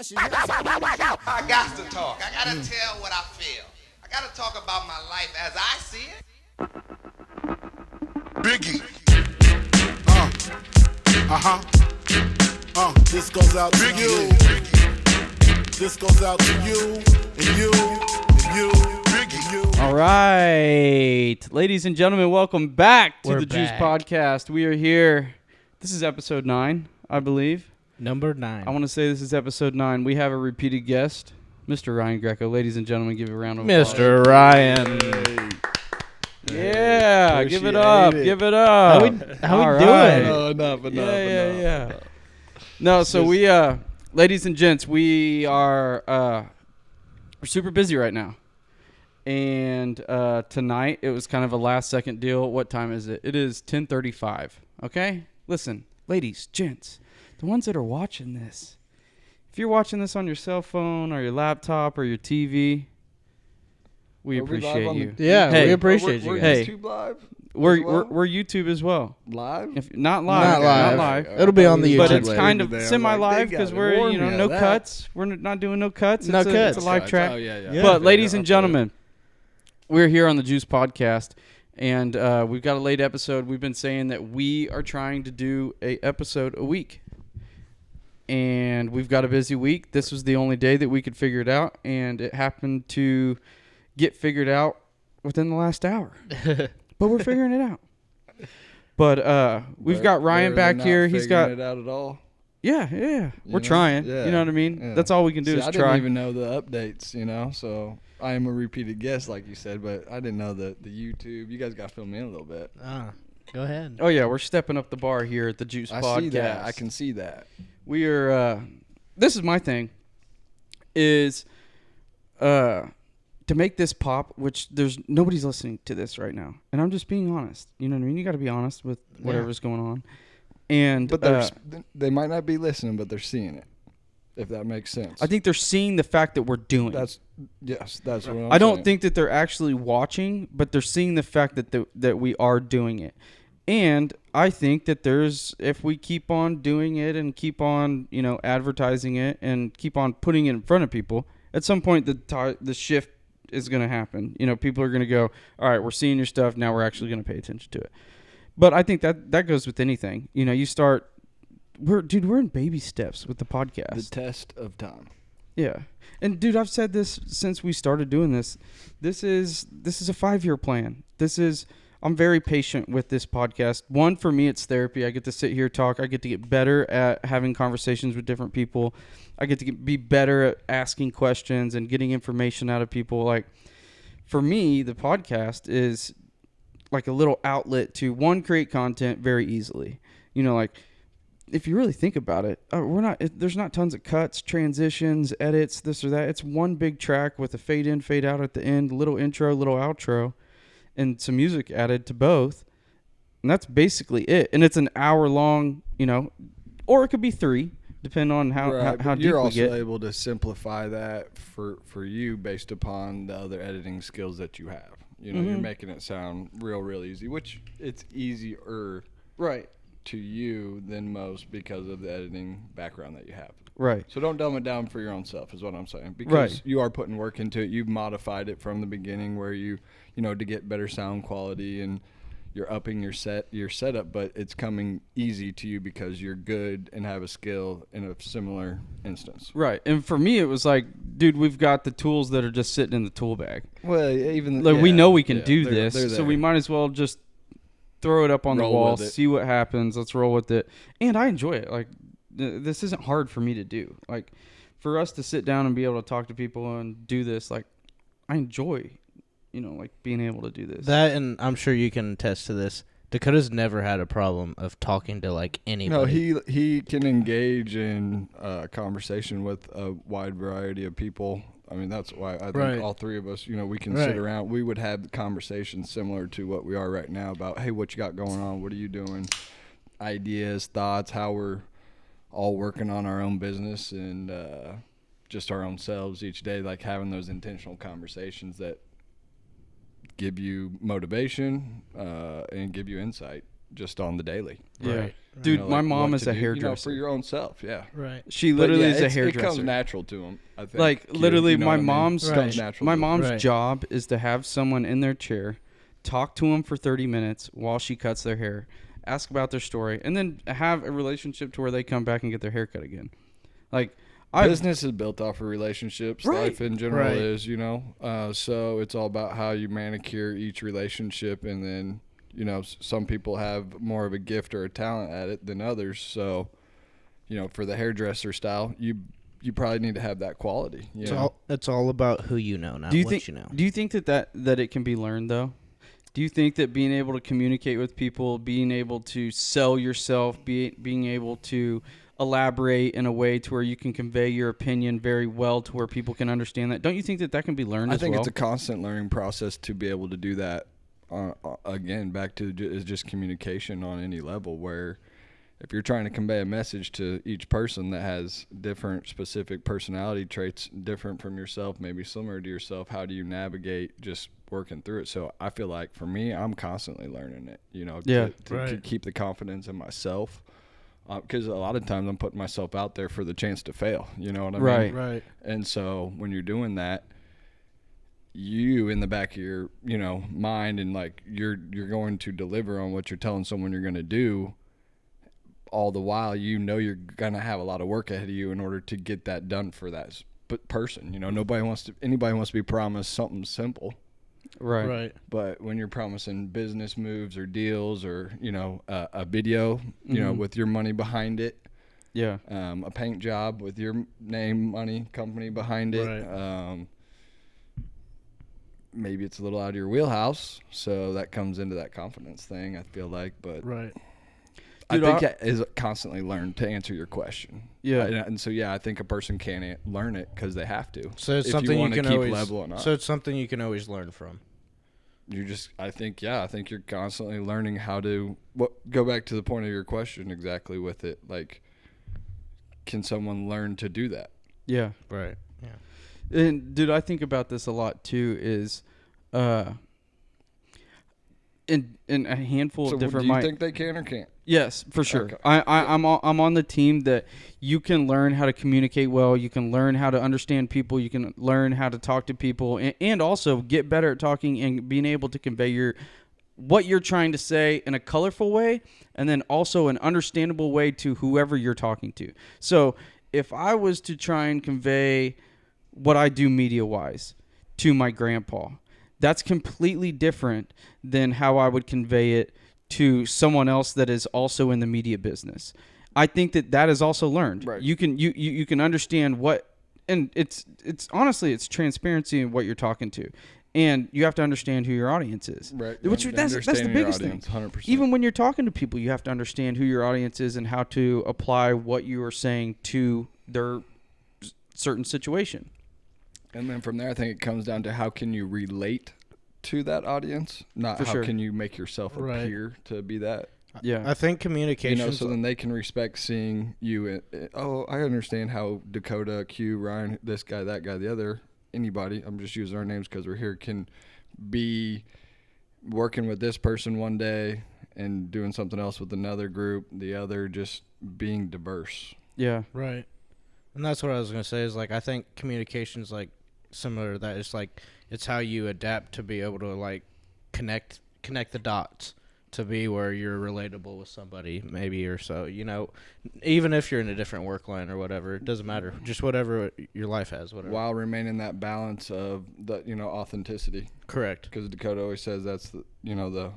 I got to talk. I got to tell what I feel. I got to talk about my life as I see it. Biggie. This goes out to you. This goes out to you and you and you. Biggie. All right, ladies and gentlemen, welcome back to We're the Juice back. Podcast. We are here. This is episode 9, I believe. Number 9. I want to say this is episode 9. We have a repeated guest, Mr. Ryan Greco. Ladies and gentlemen, give a round of applause. Mr. Ryan. Yeah, give it up. Give it up. How we All doing? right. Enough. Yeah. No, so we, ladies and gents, we are we're super busy right now. And tonight, it was kind of a last-second deal. What time is it? It is 10:35, okay? Listen, ladies, gents, the ones that are watching this, if you're watching this on your cell phone or your laptop or your TV, we appreciate you. Yeah, Hey, we appreciate you We're guys. Hey. YouTube live? We're, as well? we're YouTube as well. Live? If not live. Not live. It'll be on the But YouTube it's later. kind of They are semi-live like, they because gotta we're, warn you know, me no of that. cuts. We're not doing no cuts. No It's cuts. a live track. Oh, yeah. But, Yeah. ladies and Okay. gentlemen, we're here on the Juice Podcast, and we've got a late episode. We've been saying that we are trying to do a episode a week, and we've got a busy week. This was the only day that we could figure it out, and it happened to get figured out within the last hour. But we're figuring it out. But we've got Ryan They're back not here. He's got figuring it out at all. yeah. You We're know? trying. Yeah. You know what I mean? Yeah. That's all we can do See, is I try. didn't even know the updates, so I am a repeated guest, like you said, but I didn't know the YouTube. You guys got to fill me in a little bit. Go ahead. Oh yeah, we're stepping up the bar here at the Juice I Podcast. see that. I can see that. We are. This is my thing. Is to make this pop, which nobody's listening to this right now, and I'm just being honest. You know what I mean? You got to be honest with whatever's going on. And But they might not be listening, but they're seeing it, if that makes sense. I think they're seeing the fact that we're doing. that's what I'm I don't saying. think that they're actually watching, but they're seeing the fact that we are doing it. And I think that if we keep on doing it and keep on, advertising it and keep on putting it in front of people, at some point the shift is going to happen. People are going to go, all right, we're seeing your stuff. Now we're actually going to pay attention to it. But I think that goes with anything. You start, we're in baby steps with the podcast. The test of time. Yeah. And dude, I've said this since we started doing this. This is a 5-year plan. I'm very patient with this podcast. One, for me, it's therapy. I get to sit here, talk. I get to get better at having conversations with different people. I get to be better at asking questions and getting information out of people. Like, for me, the podcast is like a little outlet to, one, create content very easily. If you really think about it, there's not tons of cuts, transitions, edits, this or that. It's one big track with a fade in, fade out at the end, little intro, little outro, and some music added to both. And that's basically it. And it's an hour long, or it could be 3, depending on how deep you're we also get. able to simplify that for you based upon the other editing skills that you have. You're making it sound real easy, which it's easier Right. to you than most because of the editing background that you have. Right. So don't dumb it down for your own self is what I'm saying. Because Right. you are putting work into it. You've modified it from the beginning where you to get better sound quality, and you're upping your setup, but it's coming easy to you because you're good and have a skill in a similar instance. Right. And for me, it was like, dude, we've got the tools that are just sitting in the tool bag. Well, even Like, we know we can do they're this, so there. we might as well just throw it up on Roll the wall, with it. see what happens. Let's roll with it. And I enjoy it. Like, this isn't hard for me to do. Like, for us to sit down and be able to talk to people and do this, like, I enjoy, like being able to do this. That, and I'm sure you can attest to this, Dakota's never had a problem of talking to, like, anybody. No, he can engage in conversation with a wide variety of people. I mean, that's why I think Right. all 3 of us, we can Right. sit around. We would have conversations similar to what we are right now about, hey, what you got going on? What are you doing? Ideas, thoughts, how we're all working on our own business and just our own selves each day, like having those intentional conversations that give you motivation and give you insight just on the daily. Yeah. Right. Dude, You know, my like mom what is to a do, hairdresser. for your own self. Yeah. Right. She But literally yeah, is a it hairdresser. comes natural to them. I think. Like Q, literally, you know my what I mean? mom's It comes natural my to 'em. mom's Right. job is to have someone in their chair, talk to them for 30 minutes while she cuts their hair, ask about their story, and then have a relationship to where they come back and get their hair cut again. Like, Business is built off of relationships. Right. Life in general Right. is, you know. So it's all about how you manicure each relationship, and then, you know, some people have more of a gift or a talent at it than others. So, you know, for the hairdresser style, you probably need to have that quality. You know? It's all about who you know, not do you what think you know. do you think that it can be learned though? Do you think that being able to communicate with people, being able to sell yourself, being able to elaborate in a way to where you can convey your opinion very well to where people can understand that, don't you think that can be learned I as think well? it's a constant learning process to be able to do that. Again, back to is just communication on any level, where if you're trying to convey a message to each person that has different specific personality traits, different from yourself, maybe similar to yourself, how do you navigate just working through it? So I feel like for me, I'm constantly learning it, you know, Yeah. to keep the confidence in myself. Because a lot of times I'm putting myself out there for the chance to fail, you know what I mean? Right. Right. And so when you're doing that, you in the back of your, you know, mind, and like you're going to deliver on what you're telling someone you're going to do, all the while you know you're going to have a lot of work ahead of you in order to get that done for that person. You know, anybody wants to be promised something simple. Right. Right. But when you're promising business moves or deals, or, you know, a video, you know, with your money behind it, Yeah. a paint job with your name, money, company behind it, Right. maybe it's a little out of your wheelhouse, so that comes into that confidence thing, I feel like. But Right. I Dude, think it is constantly learned, to answer your question. Yeah. And so, yeah, I think a person can learn it because they have to. So it's if something you you want to can keep always. leveling up. So it's something you can always learn from. I think you're constantly learning how to go back to the point of your question exactly with it. Like, can someone learn to do that? Yeah. Right. Yeah. And dude, I think about this a lot too. Is in a handful So of different. do you think they can or can't? Yes, for sure. Okay. I'm on the team that you can learn how to communicate well. You can learn how to understand people. You can learn how to talk to people, and also get better at talking and being able to convey what you're trying to say in a colorful way, and then also an understandable way to whoever you're talking to. So if I was to try and convey what I do media-wise to my grandpa, that's completely different than how I would convey it to someone else that is also in the media business. I think that is also learned. Right. You can understand what, and it's honestly, it's transparency in what you're talking to, and you have to understand who your audience is. Right. That's the Understanding your biggest audience, thing. 100%. Even when you're talking to people, you have to understand who your audience is and how to apply what you are saying to their certain situation. And then from there, I think it comes down to how can you relate to that audience, not For how sure. can you make yourself Right. appear to be that. Yeah. I think You communication. know, so then they can respect seeing you. Oh, I understand how Dakota, Q, Ryan, this guy, that guy, the other, anybody, I'm just using our names because we're here, can be working with this person one day and doing something else with another group, the other, just being diverse. Yeah. Right. And that's what I was going to say is, like, I think communication's, like, similar to that. It's, like, it's how you adapt to be able to, like, connect the dots to be where you're relatable with somebody, maybe, or so. You know, even if you're in a different work line or whatever, it doesn't matter. Just whatever your life has, whatever. While remaining that balance of the, you know, authenticity. Correct. Because Dakota always says that's the, you know, the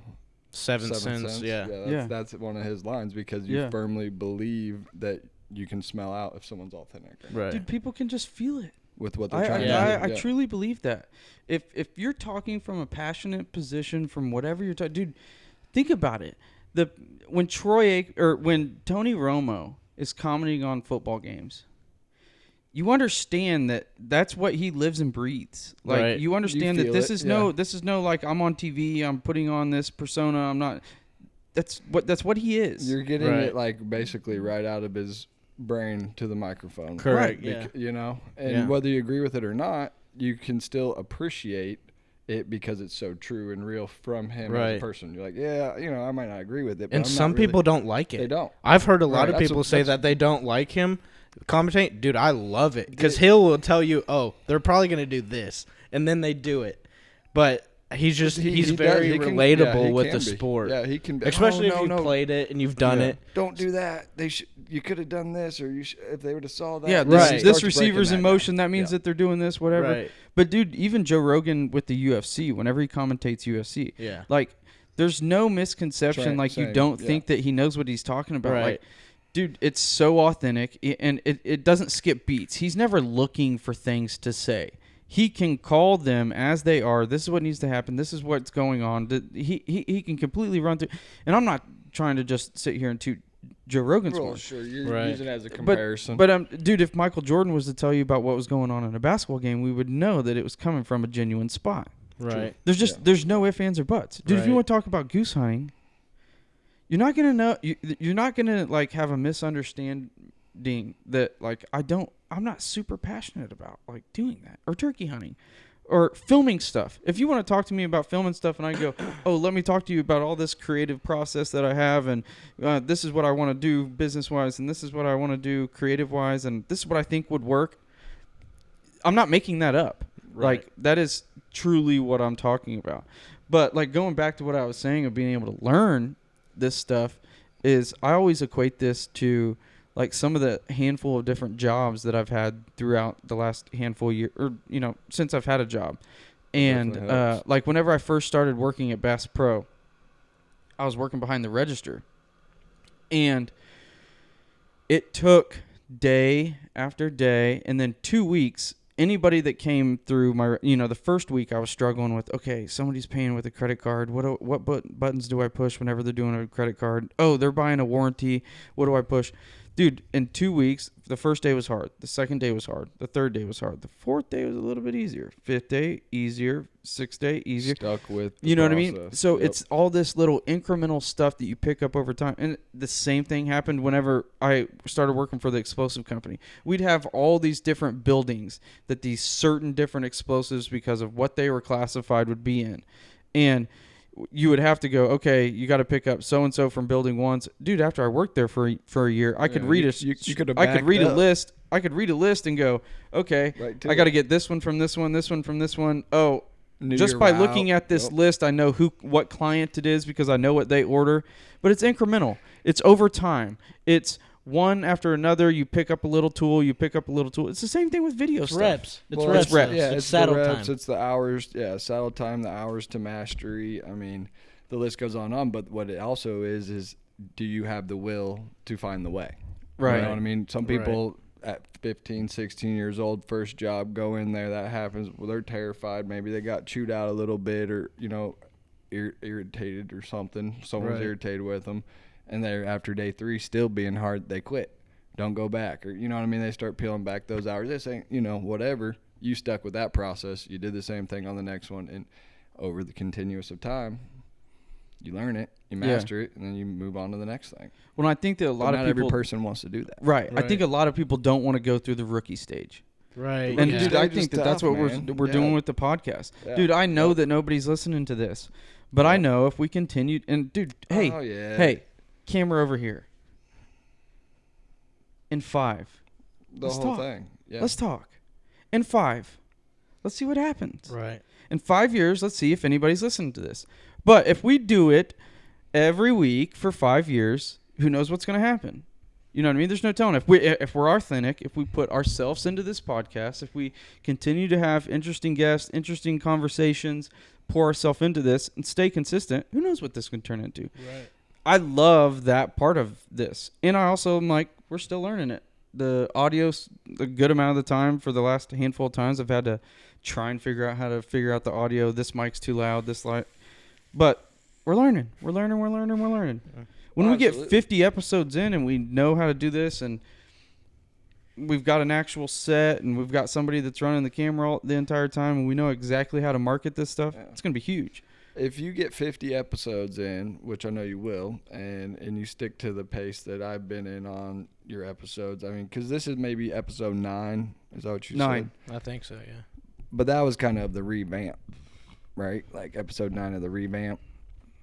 Seventh seventh sense, yeah. Yeah, that's one of his lines, because you Yeah. firmly believe that you can smell out if someone's authentic Right. Dude, people can just feel it. with what they're trying to do. I Yeah. truly believe that. If you're talking from a passionate position, from whatever you're talking, dude, think about it. When Tony Romo is commenting on football games, you understand that that's what he lives and breathes. Like, Right. you understand You that feel this it, is yeah. this is no like I'm on TV, I'm putting on this persona, I'm not. That's what he is. You're getting Right. it like basically right out of his brain to the microphone. Correct. Right. Yeah. You know, and Yeah. whether you agree with it or not, you can still appreciate it because it's so true and real from him as Right. a person. You're like, yeah, I might not agree with it, but And I'm some not really, people don't like it. They don't. I've heard a lot Right. of people say that they don't like him commentate. Dude, I love it because he'll tell you, oh, they're probably going to do this, and then they do it. But he's very relatable with the sport. Yeah, he can be. Especially if you played it and you've done it. Don't do that. You could have done this, or if they would have saw that. Yeah, Right. this receiver's in motion. That means Yeah. that they're doing this, whatever. Right. But dude, even Joe Rogan with the UFC, whenever he commentates UFC, Yeah. like there's no misconception. Same, Like you same, don't yeah. think that he knows what he's talking about. Right. Like, dude, it's so authentic, and it doesn't skip beats. He's never looking for things to say. He can call them as they are. This is what needs to happen. This is what's going on. He can completely run through. And I'm not trying to just sit here and toot Joe Rogan's Well, horn. sure, you're Right. using it as a comparison. But dude, if Michael Jordan was to tell you about what was going on in a basketball game, we would know that it was coming from a genuine spot. Right. There's no ifs, ands, or buts. Dude, if you Right. want to talk about goose hunting, you're not gonna know. You're not gonna like have a misunderstanding that like I'm not super passionate about like doing that, or turkey hunting, or filming stuff. If you want to talk to me about filming stuff, and I go, oh, let me talk to you about all this creative process that I have, and this is what I want to do business wise, and this is what I want to do creative wise, and this is what I think would work. I'm not making that up. Right. Like that is truly what I'm talking about. But like going back to what I was saying of being able to learn this stuff is I always equate this to like some of the handful of different jobs that I've had throughout the last handful of years, or since I've had a job. And Definitely helps. like whenever I first started working at Bass Pro, I was working behind the register, and it took day after day, and then 2 weeks. Anybody that came through my, the first week I was struggling with, okay, somebody's paying with a credit card. What buttons do I push whenever they're doing a credit card? Oh, they're buying a warranty. What do I push? Dude, in 2 weeks, the first day was hard. The second day was hard. The third day was hard. The fourth day was a little bit easier. Fifth day, easier. Sixth day, easier. Stuck with the You know what I mean? process. So Yep. it's all this little incremental stuff that you pick up over time. And the same thing happened whenever I started working for the explosive company. We'd have all these different buildings that these certain different explosives, because of what they were classified, would be in. And you would have to go, okay, you got to pick up so-and-so from building ones. Dude, after I worked there for a year, I could read you could have I could read a backed up. list. I could read a list and go, okay, Right to I got to it. get this one from this one from this one. Oh, Knew just your by route. looking at this Yep. list, I know what client it is because I know what they order. But it's incremental. It's over time. It's one after another. You pick up a little tool. You pick up a little tool. It's the same thing with video It's stuff. reps. It's Well, reps. it's reps. Yeah, It's it's saddle the reps, time. It's the hours. Yeah, saddle time, the hours to mastery. I mean, the list goes on. But what it also is do you have the will to find the way? Right. You know what I mean? Some people at 15, 16 years old, first job, go in there, that happens. Well, they're terrified. Maybe they got chewed out a little bit, or irritated or something. Someone's Right. irritated with them, and they're after day 3 still being hard. They quit. Don't go back, or you know what I mean? They start peeling back those hours. They say, whatever. You stuck with that process. You did the same thing on the next one, and over the continuous of time, you learn it, you master it, and then you move on to the next thing. Well, I think that a lot But of not people, every person wants to do that. right? I Right. think a lot of people don't want to go through the rookie stage. Right. And yeah. dude, I Stage is think that that's tough, what man. we're Yeah. doing with the podcast. Yeah. Dude, I know Yep. that nobody's listening to this, but I know if we continue, and dude, hey, Oh, yeah. hey, camera over here. In 5, The let's whole talk. thing. Yeah. Let's talk. In 5, let's see what happens. Right. In 5 years, let's see if anybody's listening to this. But if we do it every week for 5 years, who knows what's going to happen? You know what I mean? There's no telling. If we're authentic, if we put ourselves into this podcast, if we continue to have interesting guests, interesting conversations, pour ourselves into this, and stay consistent, who knows what this can turn into? Right. I love that part of this. And I also am like, we're still learning it. The audio's a good amount of the time. For the last handful of times, I've had to try and figure out how to figure out the audio. This mic's too loud, this light. But we're learning. We're learning. When Oh, we get absolutely. 50 episodes in and we know how to do this, and we've got an actual set, and we've got somebody that's running the camera the entire time, and we know exactly how to market this stuff, it's going to be huge. If you get 50 episodes in, which I know you will, and you stick to the pace that I've been in on your episodes, I mean, because this is maybe episode 9. Is that what you 9. said? I think so. Yeah. But that was kind of the revamp. right? Like episode 9 of the revamp.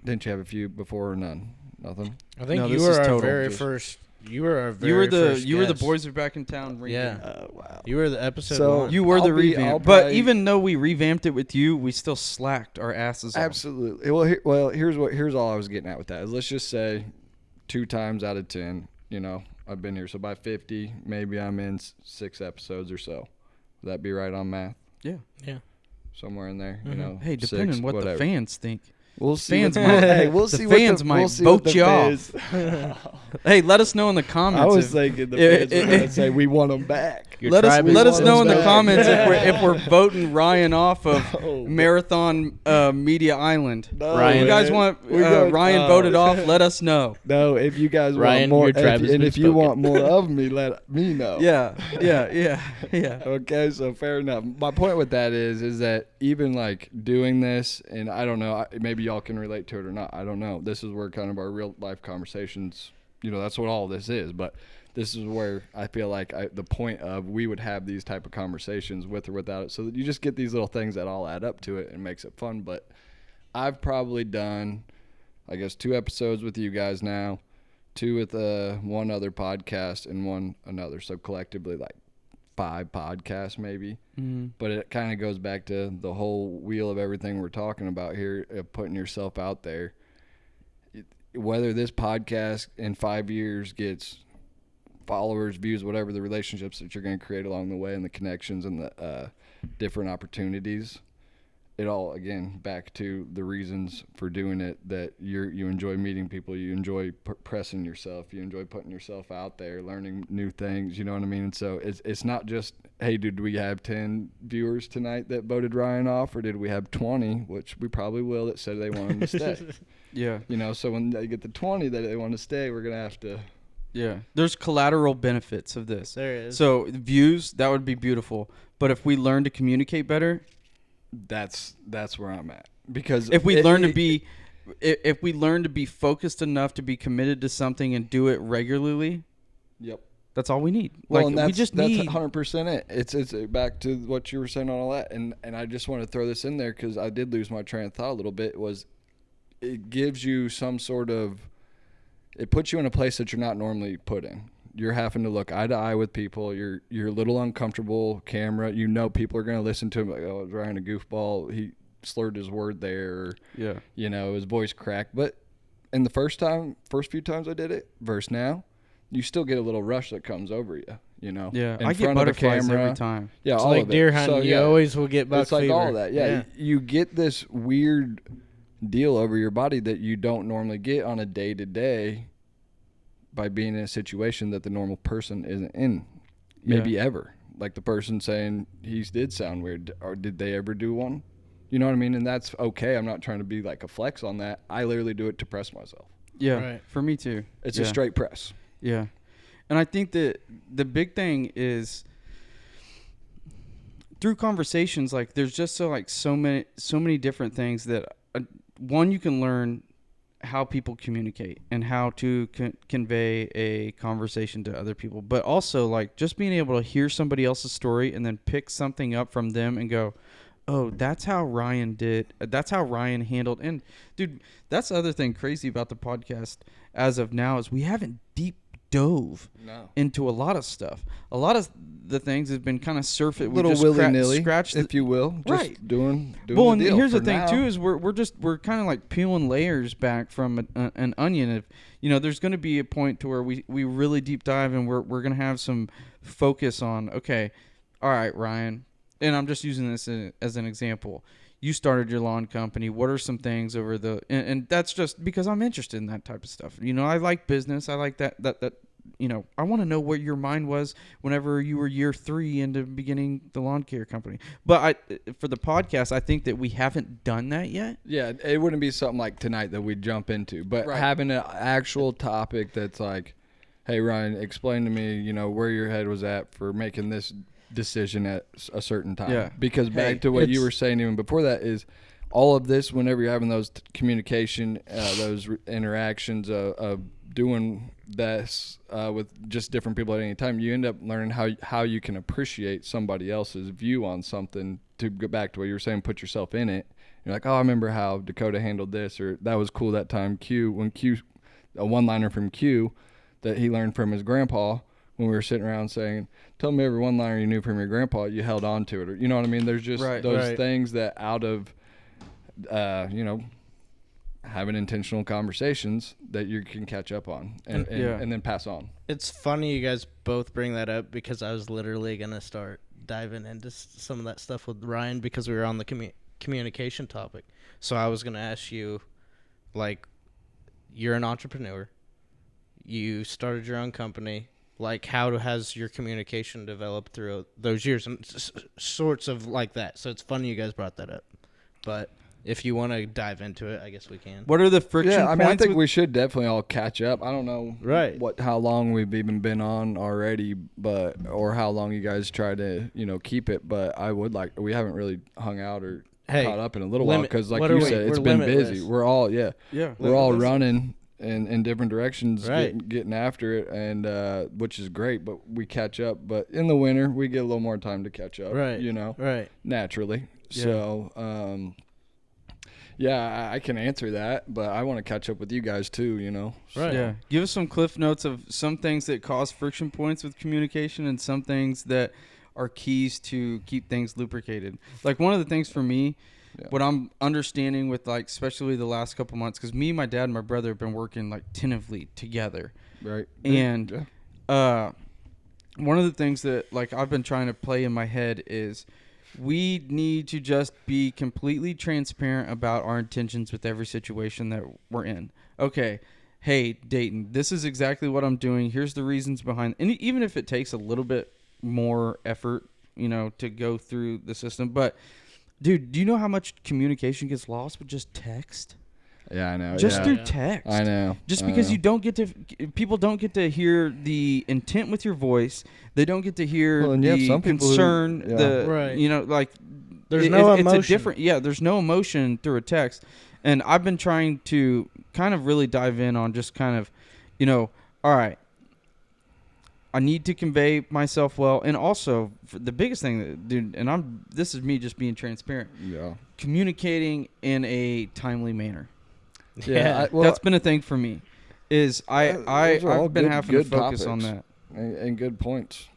Didn't you have a few before or none? Nothing? I think No, you this were is our total. very Just- first. You were our very You were the first you were the guest. boys are back in town. Yeah. Revamp. Wow. You were the episode So- one. You were the I'll revamp, but probably- even though we revamped it with you, we still slacked our asses off. Absolutely. Here's all I was getting at with that. Is let's just say 2 times out of 10, I've been here. So by 50, maybe I'm in 6 episodes or so. Would that be right on math? Yeah. Yeah. Somewhere in there, Hey, depending 6, what whatever. the fans think. We'll see. fans what might- hey, we'll the see fans what might we'll see what vote the you off. fans- Hey, let us know in the comments. I was if- thinking the if- fans were going to say we want them back. Your let us tribe is let us one know of in the those comments back. if we're voting Ryan off of Oh, Marathon Media Island. No, Ryan. You guys man. want We're going- Ryan voted off? Let us know. No, if you guys Ryan, want more, your tribe has and been if you spoken. want more of me, let me know. Yeah. Okay, so fair enough. My point with that is that even like doing this, and I don't know, maybe y'all can relate to it or not. I don't know. This is where kind of our real life conversations, that's what all this is. But this is where I feel like the point of we would have these type of conversations with or without it, so that you just get these little things that all add up to it and makes it fun. But I've probably done, I guess, 2 episodes with you guys now, 2 with one other podcast and 1 another. So collectively, like 5 podcasts maybe. Mhm. But it kind of goes back to the whole wheel of everything we're talking about here, of putting yourself out there. Whether this podcast in 5 years gets followers, views, whatever, the relationships that you're going to create along the way and the connections and the different opportunities, it all, again, back to the reasons for doing it, that you enjoy meeting people, you enjoy pressing yourself, you enjoy putting yourself out there, learning new things, you know what I mean? And so it's not just, hey, did we have 10 viewers tonight that voted Ryan off, or did we have 20, which we probably will, that said they wanted to stay? Yeah. So when they get the 20 that they want to stay, we're going to have to... Yeah. There's collateral benefits of this. There is. So views, that would be beautiful. But if we learn to communicate better, That's where I'm at, because if we learn to be focused enough to be committed to something and do it regularly, Yep. that's all we need. Well, Like and that's, we just that's need 100% it. It's back to what you were saying on all that, and I just want to throw this in there because I did lose my train of thought a little bit. Was it gives you some sort of, it puts you in a place that you're not normally put in. You're having to look eye to eye with people. You're a little uncomfortable. Camera, people are going to listen to him like, oh, is Ryan a goofball? He slurred his word there. Or, yeah. his voice cracked. But in the first few times I did it, versus now, you still get a little rush that comes over you. Yeah. in I get front of the butterflies camera. every time. Yeah, It's all like of it. deer hunting. So, You yeah, always will get buck it's like fever. all of that. Yeah, You get this weird deal over your body that you don't normally get on a day to day by being in a situation that the normal person isn't in, maybe ever. Like the person saying he did sound weird, or did they ever do one? You know what I mean? And that's okay. I'm not trying to be like a flex on that. I literally do it to press myself. Yeah. Right. For me too. It's Yeah. a straight press. Yeah. And I think that the big thing is through conversations, like there's just so many different things that one, you can learn how people communicate and how to convey a conversation to other people, but also like just being able to hear somebody else's story and then pick something up from them and go, oh, that's how Ryan did. That's how Ryan handled. And dude, that's the other thing crazy about the podcast as of now is we haven't deep dove into a lot of stuff. A lot of the things have been kind of surface. A little we just willy-nilly, scratched if you will. Just Right. doing well, the and deal here's the for thing now. too is we're kind of like peeling layers back from an onion. If there's going to be a point to where we really deep dive and we're going to have some focus on, okay, all right, Ryan, and I'm just using this as an example. You started your lawn company. What are some things over the and that's just because I'm interested in that type of stuff. I like business. I like that I want to know what your mind was whenever you were year 3 into beginning the lawn care company. But for the podcast, I think that we haven't done that yet. Yeah, it wouldn't be something like tonight that we'd jump into, but having an actual topic that's like, hey, Ryan, explain to me, where your head was at for making this decision at a certain time. Yeah. Because back to what you were saying even before that is all of this, whenever you're having those communication, those interactions of doing this with just different people at any time, you end up learning how you can appreciate somebody else's view on something. To go back to what you were saying, put yourself in it You're like, oh, I remember how Dakota handled this, or that was cool that time. A one-liner from Q that he learned from his grandpa when we were sitting around saying, tell me every one-liner you knew from your grandpa, you held on to it. Or, you know what I mean? There's just those things that out of, having intentional conversations that you can catch up on and then pass on. It's funny you guys both bring that up because I was literally going to start diving into some of that stuff with Ryan because we were on the communication topic. So I was going to ask you, like, you're an entrepreneur. You started your own company. Like, how has your communication developed through those years? And sorts of like that. So it's funny you guys brought that up. But if you want to dive into it, I guess we can. What are the friction points? Yeah, I mean, I think we should definitely all catch up. I don't know how long we've even been on already, or how long you guys try to, keep it. But I would we haven't really hung out or caught up in a little while because, like you said, it's been busy. We're all we're all running in different directions, getting after it, and which is great. But we catch up. But in the winter, we get a little more time to catch up. Naturally. Yeah. So. Yeah, I can answer that, but I want to catch up with you guys too, Right. Yeah. Give us some cliff notes of some things that cause friction points with communication and some things that are keys to keep things lubricated. Like one of the things for me, what I'm understanding with especially the last couple months, because me, my dad, and my brother have been working tentatively together. Right. And one of the things that I've been trying to play in my head is we need to just be completely transparent about our intentions with every situation that we're in. Okay, hey, Dayton, this is exactly what I'm doing. Here's the reasons behind. And even if it takes a little bit more effort, to go through the system. But, dude, do you know how much communication gets lost with just text? Yeah, I know. Just through text. I know. Just because people don't get to hear the intent with your voice. They don't get to hear the concern. There's no emotion. It's a different. Yeah, there's no emotion through a text. And I've been trying to kind of really dive in on just kind of, all right, I need to convey myself well. And also, the biggest thing, dude, and this is me just being transparent. Yeah. Communicating in a timely manner. Yeah, that's been a thing for me. I've been having to focus on that. And good points.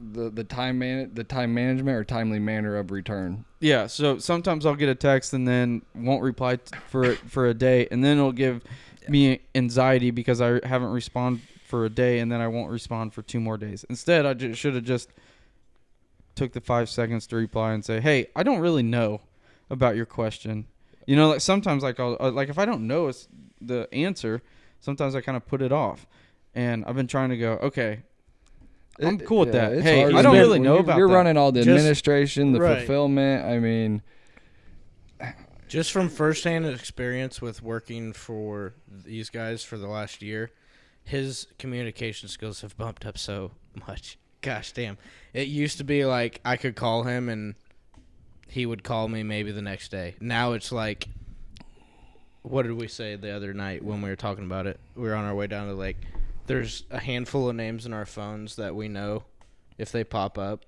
The time management or timely manner of return. Yeah, so sometimes I'll get a text and then won't reply for a day, and then it'll give me anxiety because I haven't responded for a day, and then I won't respond for 2 more days. Instead, I should have just took the 5 seconds to reply and say, "Hey, I don't really know about your question." Sometimes I'll if I don't know the answer, sometimes I kind of put it off. And I've been trying to go, okay, I'm cool with that. Hey, I don't really know about that. You're running all the administration, the fulfillment. I mean, just from firsthand experience with working for these guys for the last year, his communication skills have bumped up so much. Gosh damn. It used to be I could call him and he would call me maybe the next day. Now it's what did we say the other night when we were talking about it? We were on our way down to the lake. There's a handful of names in our phones that we know if they pop up,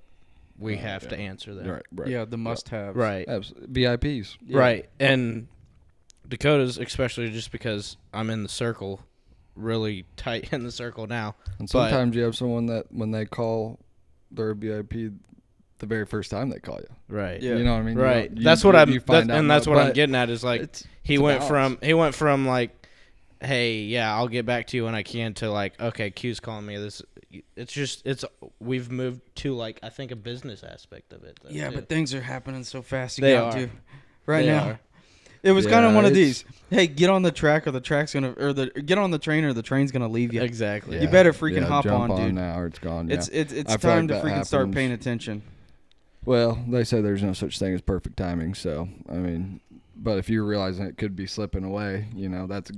we have to answer them. Right. Yeah, the must-haves. Right. VIPs. Yeah. Right. And Dakota's, especially just because I'm in the circle, really tight in the circle now. And sometimes you have someone that when they call, they're a VIP the very first time they call you. Right. Yeah. You know what I mean? Right. That's what I'm getting at is he went from hey, yeah, I'll get back to you when I can to okay, Q's calling me. We've moved to I think a business aspect of it. Yeah, but things are happening so fast. They now. It was kind of one of these. Hey, get on the track, or the track's gonna, get on the train, or the train's gonna leave you. Exactly. Yeah. You better freaking hop jump on, dude. Now, or it's gone. It's time to freaking start paying attention. Well, they say there's no such thing as perfect timing. So I mean, but if you're realizing it could be slipping away, that's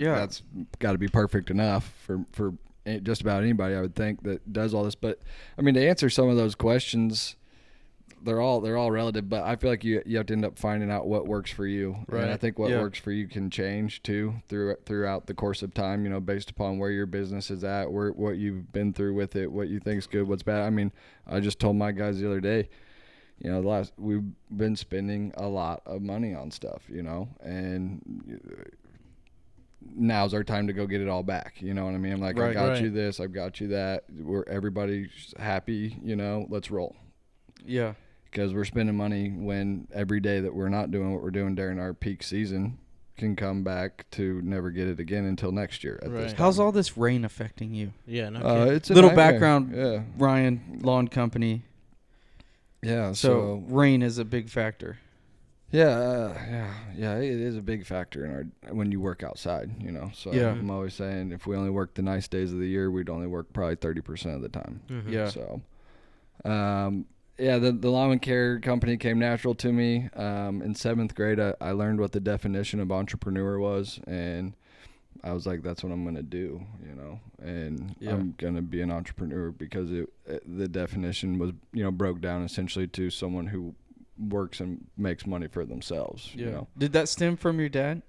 got to be perfect enough for just about anybody, I would think, that does all this. But I mean, to answer some of those questions, they're all relative, but I feel like you have to end up finding out what works for you. Right. And I think what works for you can change too throughout the course of time, based upon where your business is at, what you've been through with it, what you think is good, what's bad. I mean, I just told my guys the other day, you know, we've been spending a lot of money on stuff, you know, and now's our time to go get it all back. You know what I mean? Like, Right. I got Right. you this, I've got you that. Everybody's happy, you know, let's roll. Yeah. Because we're spending money when every day that we're not doing what we're doing during our peak season can come back to never get it again until next year at this Right. time. How's all this rain affecting you? Yeah, no kidding. It's a Little nightmare. background, Yeah. Ryan, lawn company. Yeah. So rain is a big factor. Yeah, it is a big factor in when you work outside, you know. So Yeah. I'm always saying if we only work the nice days of the year, we'd only work probably 30% of the time. Mhm. Yeah. So, the lawn and care company came natural to me. In 7th grade, I learned what the definition of entrepreneur was, and I was like, that's what I'm gonna do, you know. And Yeah. I'm gonna be an entrepreneur because the definition was, you know, broke down essentially to someone who works and makes money for themselves. Yeah. You know. Did that stem from your dad?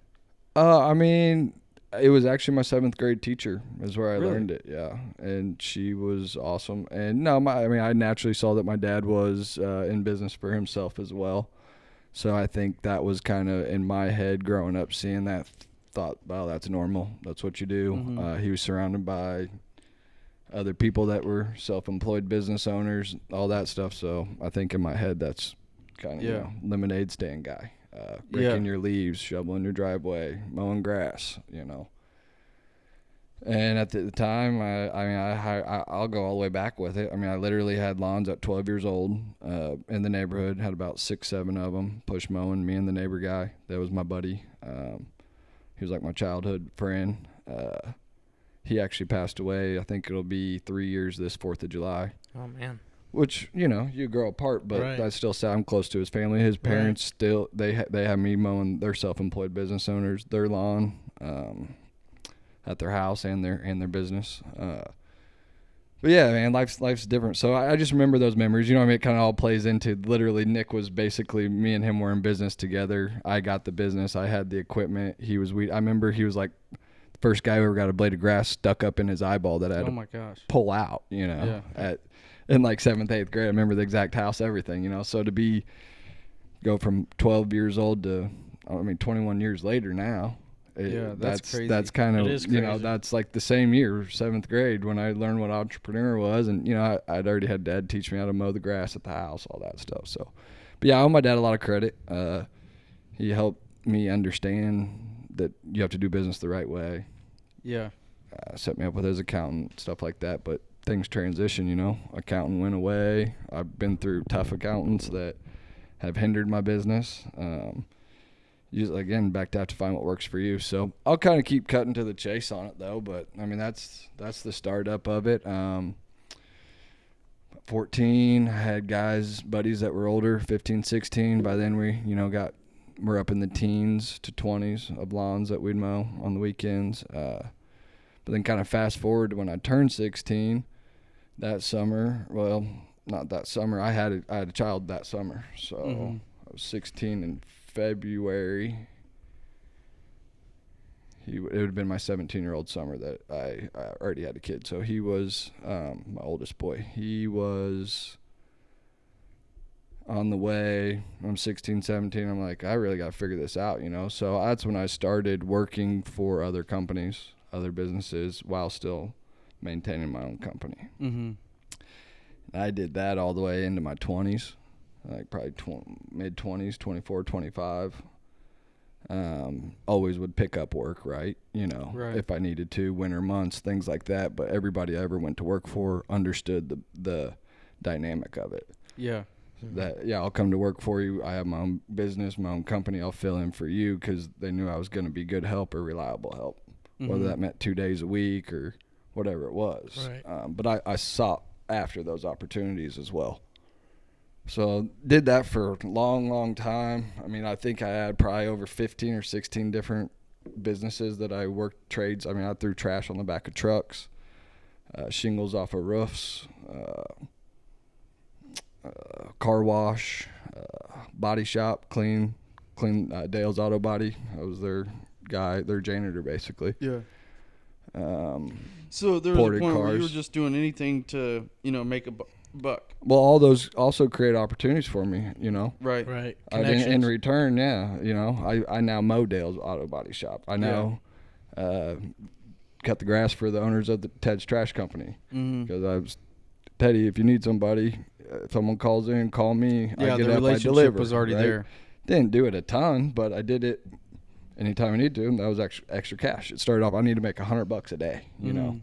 I mean, it was actually my 7th grade teacher is where I Really? learned it. Yeah, and she was awesome. And no, I naturally saw that my dad was in business for himself as well. So I think that was kind of in my head growing up, seeing that. Thought, wow, that's normal. That's what you do. Mhm. He was surrounded by other people that were self-employed business owners, all that stuff. So I think in my head, that's kind of, you Yeah. know, lemonade stand guy, raking your leaves, shoveling your driveway, mowing grass, you know. And at the time, I'll go all the way back with it. I mean, I literally had lawns at 12 years old in the neighborhood, had about 6, 7 of them, push mowing, me and the neighbor guy. That was my buddy. He was like my childhood friend. He actually passed away. I think it'll be 3 years this 4th of July. Oh man. Which, you know, you grow apart, but Right. that's still sad. I'm close to his family. His parents still, they have me mowing their self-employed business owners, their lawn at their house and their business. But yeah, man, life's different. So I just remember those memories. You know what I mean? It kind of all plays into literally Nick was basically, me and him were in business together. I got the business. I had the equipment. I remember he was like the first guy who ever got a blade of grass stuck up in his eyeball that I had Oh to my gosh. pull out, you know, Yeah. in like 7th, 8th grade. I remember the exact house, everything, you know. So to go from 12 years old to, 21 years later now. That's crazy. That's kind of, It is you know, crazy. that's like the same year, 7th grade, when I learned what entrepreneur was. And, you know, I'd already had dad teach me how to mow the grass at the house, all that stuff. So, but yeah, I owe my dad a lot of credit. He helped me understand that you have to do business the right way. Yeah. Set me up with his accountant, stuff like that. But things transition, you know. Accountant went away. I've been through tough accountants that have hindered my business. Usually, again, back to have to find what works for you. So I'll kind of keep cutting to the chase on it, though. But I mean, that's the startup of it. 14, I had buddies that were older, 15, 16. By then we're up in the teens to 20s of lawns that we'd mow on the weekends. But then kind of fast forward to when I turned 16 that summer. Well, not that summer. I had a child that summer. So I was 16 in February. It would have been my 17-year-old summer that I already had a kid. So he was my oldest boy. He was on the way. I'm 16, 17. I'm like, I really got to figure this out, you know. So that's when I started working for other companies, other businesses, while still maintaining my own company. Mm-hmm. I did that all the way into my 20s, like probably mid-20s, 24, 25. Always would pick up work, right? You know, Right. if I needed to, winter months, things like that. But everybody I ever went to work for understood the dynamic of it. Yeah. That, yeah, I'll come to work for you. I have my own business, my own company. I'll fill in for you because they knew I was going to be good help or reliable help, whether that meant 2 days a week or whatever it was. Right. But I sought after those opportunities as well. So did that for a long, long time. I mean, I think I had probably over 15 or 16 different businesses that I worked trades. I mean, I threw trash on the back of trucks, shingles off of roofs, car wash, body shop, clean Dale's Auto Body. I was their guy, their janitor basically. Yeah. So there was a Ported point where you were cars. just doing anything to, make buck. Well, all those also create opportunities for me, you know. Right. Right. In return, yeah, you know, I now mow Dale's Auto Body Shop. I now cut the grass for the owners of the Ted's Trash Company. Because I was, Teddy, if you need somebody, if someone calls in, call me. Yeah, I get the up, relationship I deliver, was already right? there. Didn't do it a ton, but I did it anytime I need to, and that was extra cash. It started off, I need to make $100 a day, you know,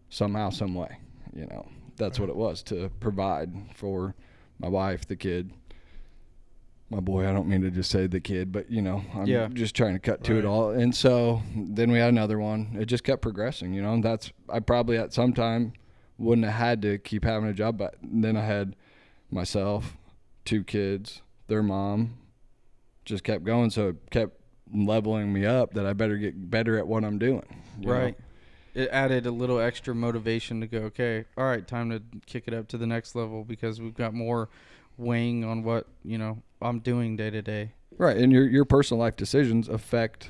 somehow, some way, you know. That's what it was, to provide for my wife, the kid, my boy. I don't mean to just say the kid, but, you know, I'm just trying to cut to it all. And so then we had another one. It just kept progressing, you know. And I probably at some time wouldn't have had to keep having a job, but then I had myself, 2 kids, their mom, just kept going. So it kept leveling me up that I better get better at what I'm doing. You know? It added a little extra motivation to go, okay, all right, time to kick it up to the next level because we've got more weighing on what, you know, I'm doing day to day. Right. And your personal life decisions affect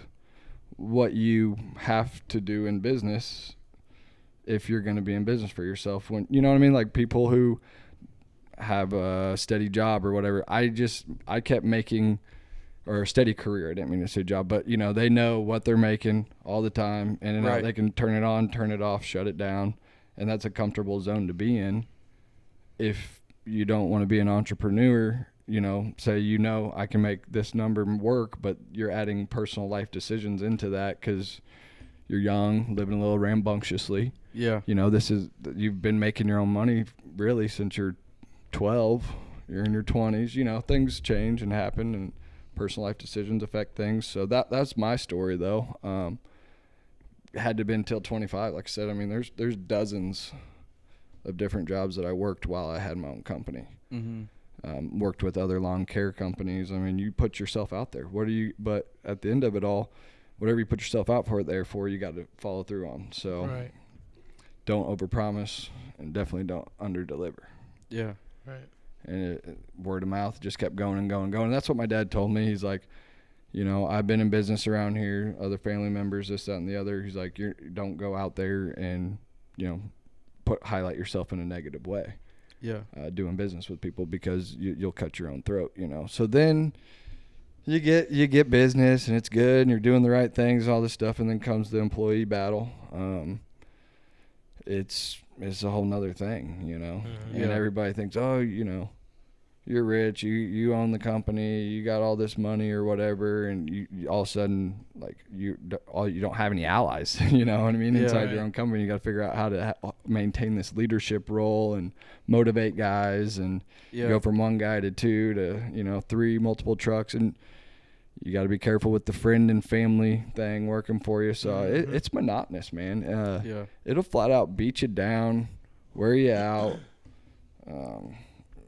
what you have to do in business if you're going to be in business for yourself. When, you know what I mean? Like people who have a steady job or whatever, I kept making, or a steady career. I didn't mean to say job, but you know, they know what they're making all the time, in and out. They can turn it on, turn it off, shut it down. And that's a comfortable zone to be in. If you don't want to be an entrepreneur, you know, say, you know, I can make this number work, but you're adding personal life decisions into that because you're young, living a little rambunctiously. Yeah. You know, you've been making your own money really since you're 12. You're in your 20s. You know, things change and happen, and personal life decisions affect things. So that's my story, though. Had to have been until 25. Like I said, I mean, there's dozens of different jobs that I worked while I had my own company. Worked with other lawn care companies. I mean, you put yourself out there. But at the end of it all, whatever you put yourself out for, you got to follow through on. So don't overpromise, and definitely don't underdeliver. Yeah. Right. And word of mouth just kept going and going and going. And that's what my dad told me. He's like, you know, I've been in business around here, other family members, this, that, and the other. He's like, you don't go out there and, you know, highlight yourself in a negative way. Yeah. Doing business with people, because you'll cut your own throat, you know. So then you get business, and it's good, and you're doing the right things, all this stuff, and then comes the employee battle. It's a whole nother thing, you know. And everybody thinks, oh, you know, you're rich, you own the company, you got all this money or whatever, and you all of a sudden, like, you don't have any allies, you know what I mean? Inside your own company, you got to figure out how to maintain this leadership role and motivate guys, and go from one guy to 2 to, you know, 3, multiple trucks, and you got to be careful with the friend and family thing working for you. So it's monotonous, man. It'll flat out beat you down, wear you out.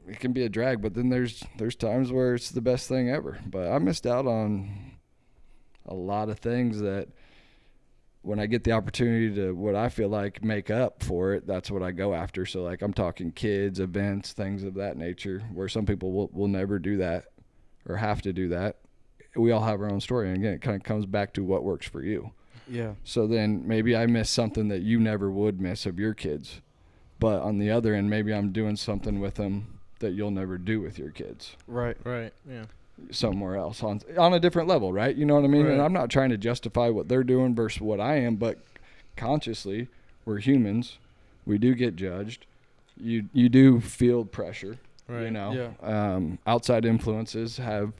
It can be a drag, but then there's times where it's the best thing ever. But I missed out on a lot of things that, when I get the opportunity to, what I feel like, make up for it, that's what I go after. So, like, I'm talking kids, events, things of that nature, where some people will never do that or have to do that. We all have our own story. And again, it kind of comes back to what works for you. Yeah. So then maybe I miss something that you never would miss of your kids. But on the other end, maybe I'm doing something with them that you'll never do with your kids. Right. Yeah. Somewhere else on a different level, right? You know what I mean? Right. And I'm not trying to justify what they're doing versus what I am, but consciously, we're humans. We do get judged. You do feel pressure. Right. You know. Yeah. Outside influences have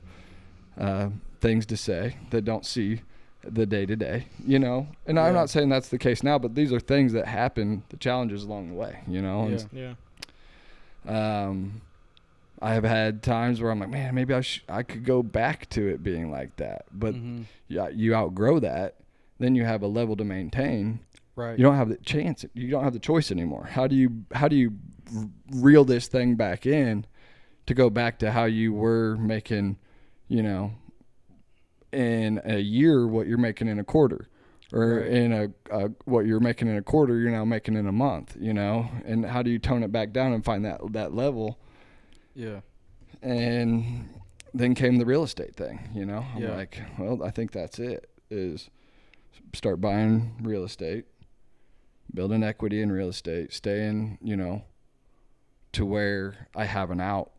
things to say that don't see the day-to-day, you know. And I'm not saying that's the case now, but these are things that happen, the challenges along the way, you know. I have had times where I'm like, man, maybe I could go back to it being like that. But you outgrow that, then you have a level to maintain. Right. You don't have the chance. You don't have the choice anymore. How do you reel this thing back in to go back to how you were making, you know, in a year what you're making in a quarter, or in what you're making in a quarter you're now making in a month, you know? And how do you tone it back down and find that level? Yeah. And then came the real estate thing, you know. I'm like, well, I think that's it, is start buying real estate, building equity in real estate, staying, you know, to where I have an out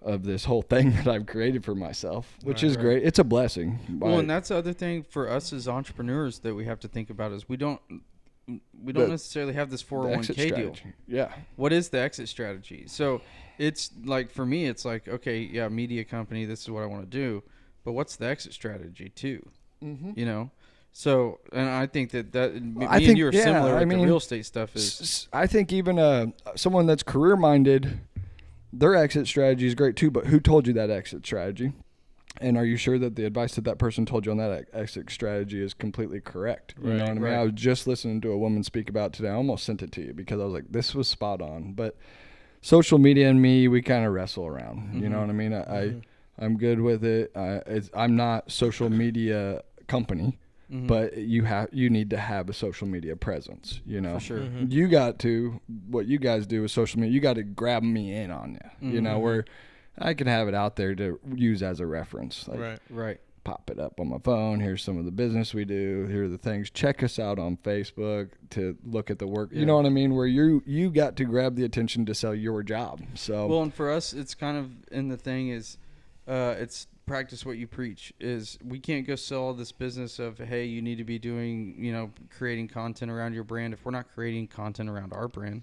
of this whole thing that I've created for myself, which is great. It's a blessing. Well, and that's the other thing for us as entrepreneurs that we have to think about is we don't necessarily have this 401k deal. Yeah. What is the exit strategy? So it's like, for me, it's like, okay, yeah, media company, this is what I want to do, but what's the exit strategy too? You know? So, and I think that me and you are similar with the real estate stuff is. I think even someone that's career minded, their exit strategy is great too, but who told you that exit strategy? And are you sure that the advice that person told you on that exit strategy is completely correct? You know what I mean? I was just listening to a woman speak about today. I almost sent it to you because I was like, this was spot on. But social media and me, we kind of wrestle around. You know what I mean? I'm good with it. I'm not social media company, but you need to have a social media presence. You know, For sure. You got to, what you guys do with social media, you got to grab me in on you. You know, where I can have it out there to use as a reference. Like, Right. pop it up on my phone. Here's some of the business we do. Here are the things. Check us out on Facebook to look at the work. You know what I mean? Where you got to grab the attention to sell your job. So Well, and for us, it's kind of in the thing is, it's practice what you preach. Is we can't go sell this business of, hey, you need to be doing, creating content around your brand if we're not creating content around our brand.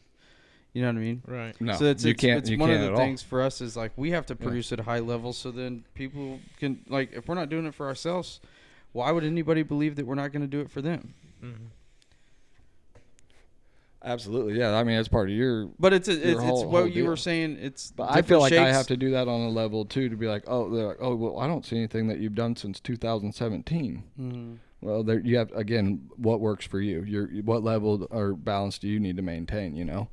You know what I mean? Right. no, So it's one of the at things for us is like we have to produce at a high level so then people can, like, if we're not doing it for ourselves, why would anybody believe that we're not going to do it for them? Absolutely, yeah. I mean, it's part of your. But it's whole what you deal. were saying. It's But I feel like I shapes. have to do that on a level too to be like, well, I don't see anything that you've done since 2017. Well, there you have again what works for you. What level or balance do you need to maintain? You know.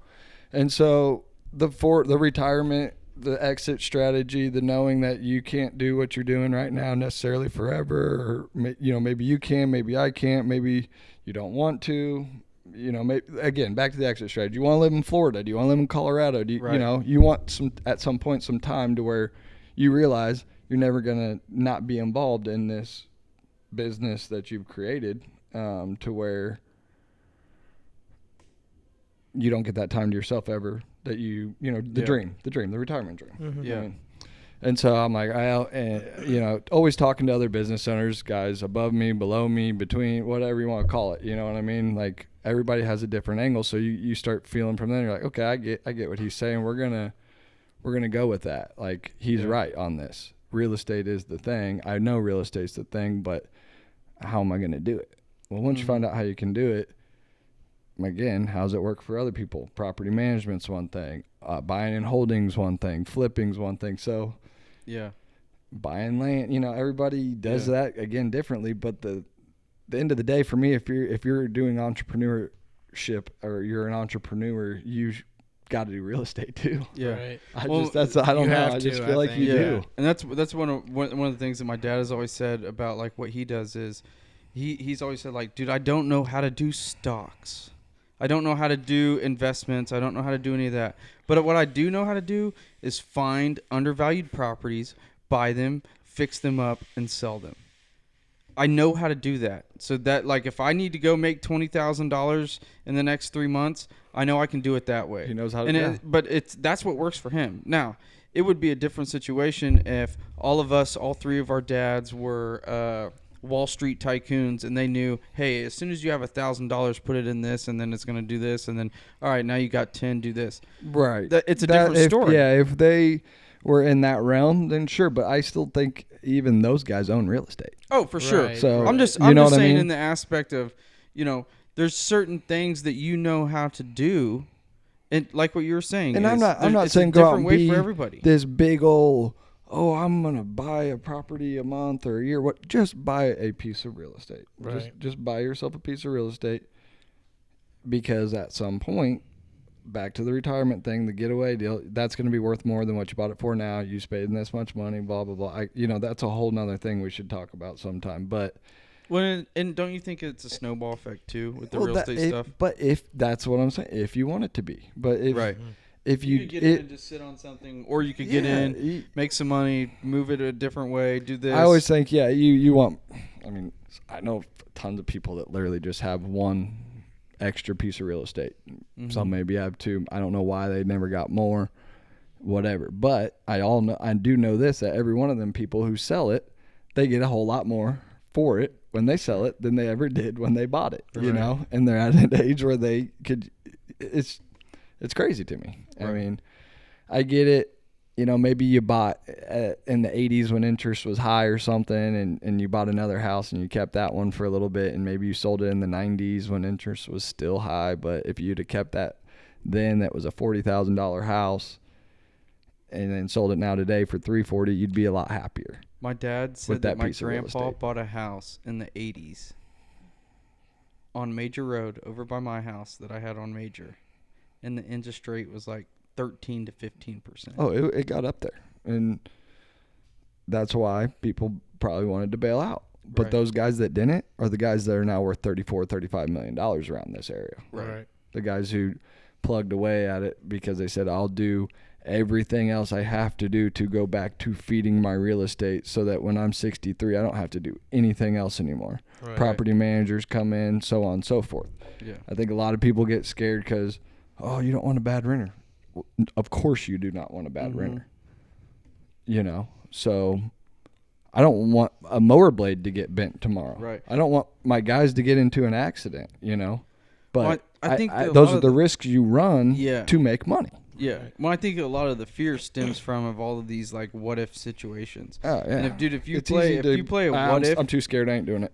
And so the retirement, the exit strategy, the knowing that you can't do what you're doing right now necessarily forever, or maybe you can, maybe I can't, maybe you don't want to. Maybe, again, back to the exit strategy. Do you want to live in Florida? Do you want to live in Colorado? Do you, you want at some point some time to where you realize you're never gonna not be involved in this business that you've created, to where you don't get that time to yourself ever that the retirement dream. And so I'm like, always talking to other business owners, guys above me, below me, between, whatever you want to call it. You know what I mean? Like everybody has a different angle. So you start feeling from there. You're like, okay, I get what he's saying. We're going to go with that. Like he's right on this. Real estate is the thing. I know real estate's the thing, but how am I going to do it? Well, once you find out how you can do it, again, how's it work for other people? Property management's one thing. Buying and holding's one thing. Flipping's one thing. So, buying land, everybody does that again differently. But the end of the day, for me, if you're doing entrepreneurship or you're an entrepreneur, you got to do real estate too. Yeah, Right. I don't know. I just feel like you do. And that's one of the things that my dad has always said about like what he does is he's always said like, dude, I don't know how to do stocks. I don't know how to do investments. I don't know how to do any of that. But what I do know how to do is find undervalued properties, buy them, fix them up, and sell them. I know how to do that. So that, like, if I need to go make $20,000 in the next 3 months, I know I can do it that way. He knows how to do it. But that's what works for him. Now, it would be a different situation if all three of our dads were Wall Street tycoons, and they knew, hey, as soon as you have $1,000, put it in this, and then it's going to do this, and then, all right, now you got 10, do this. Right. It's a different story. Yeah, if they were in that realm, then sure. But I still think even those guys own real estate. Oh, for sure. Right. So I'm just what I saying mean? in the aspect of, there's certain things that you know how to do, and like what you were saying. And I'm not it's saying a go out different and way be for everybody. this big old, I'm gonna buy a property a month or a year. Just buy a piece of real estate. Right. Just buy yourself a piece of real estate, because at some point, back to the retirement thing, the getaway deal, that's going to be worth more than what you bought it for now. You paid this much money, blah blah blah. That's a whole nother thing we should talk about sometime. But And don't you think it's a snowball effect too with the real estate stuff? But if that's what I'm saying, if you want it to be, but if Right. if You you could get in and just sit on something, or you could get in, make some money, move it a different way, do this. I always think, you want. I mean, I know tons of people that literally just have one extra piece of real estate. Some maybe have two. I don't know why they never got more, whatever. But I do know this, that every one of them people who sell it, they get a whole lot more for it when they sell it than they ever did when they bought it, you know, and they're at an age where they could, it's crazy to me. I mean, I get it. You know, maybe you bought in the 80s when interest was high or something, and you bought another house and you kept that one for a little bit, and maybe you sold it in the 90s when interest was still high. But if you'd have kept that then, that was a $40,000 house, and then sold it now today for $340,000, you'd be a lot happier. My dad said that my grandpa bought a house in the 80s on Major Road over by my house that I had on Major, and the interest rate was like 13 to 15%. Oh, it got up there, and that's why people probably wanted to bail out. But those guys that didn't are the guys that are now worth $34-35 million around this area. Right. The guys who plugged away at it because they said, I'll do everything else I have to do to go back to feeding my real estate so that when I'm 63, I don't have to do anything else anymore. Right. Property managers come in, so on and so forth. Yeah. I think a lot of people get scared because, oh, you don't want a bad renter. Well, of course you do not want a bad renter. You know, so I don't want a mower blade to get bent tomorrow. Right. I don't want my guys to get into an accident, you know. But Well, I think that a those lot are of the risks you run Yeah. to make money. Yeah. Well, I think a lot of the fear stems from of all of these like what if situations. Oh, yeah. And if you It's play easy to- you play a what if, I'm too scared. I ain't doing it.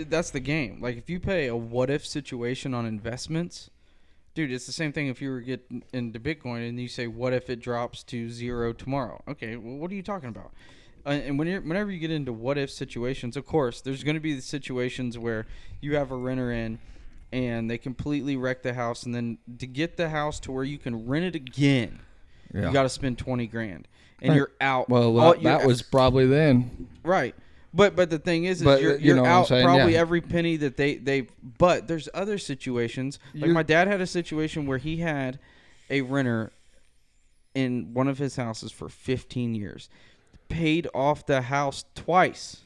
that's the game. Like if you play a what if situation on investments, dude, it's the same thing if you were getting into Bitcoin and you say what if it drops to 0 tomorrow. Okay, well, what are you talking about? And whenever you get into what if situations, of course, there's going to be the situations where you have a renter in and they completely wreck the house, and then to get the house to where you can rent it again, you got to spend $20,000, and you're out. Well, that was probably then. Right. But the thing is But, you're, you know what I'm out saying? probably Yeah. every penny that they. But there's other situations. Like my dad had a situation where he had a renter in one of his houses for 15 years, paid off the house twice.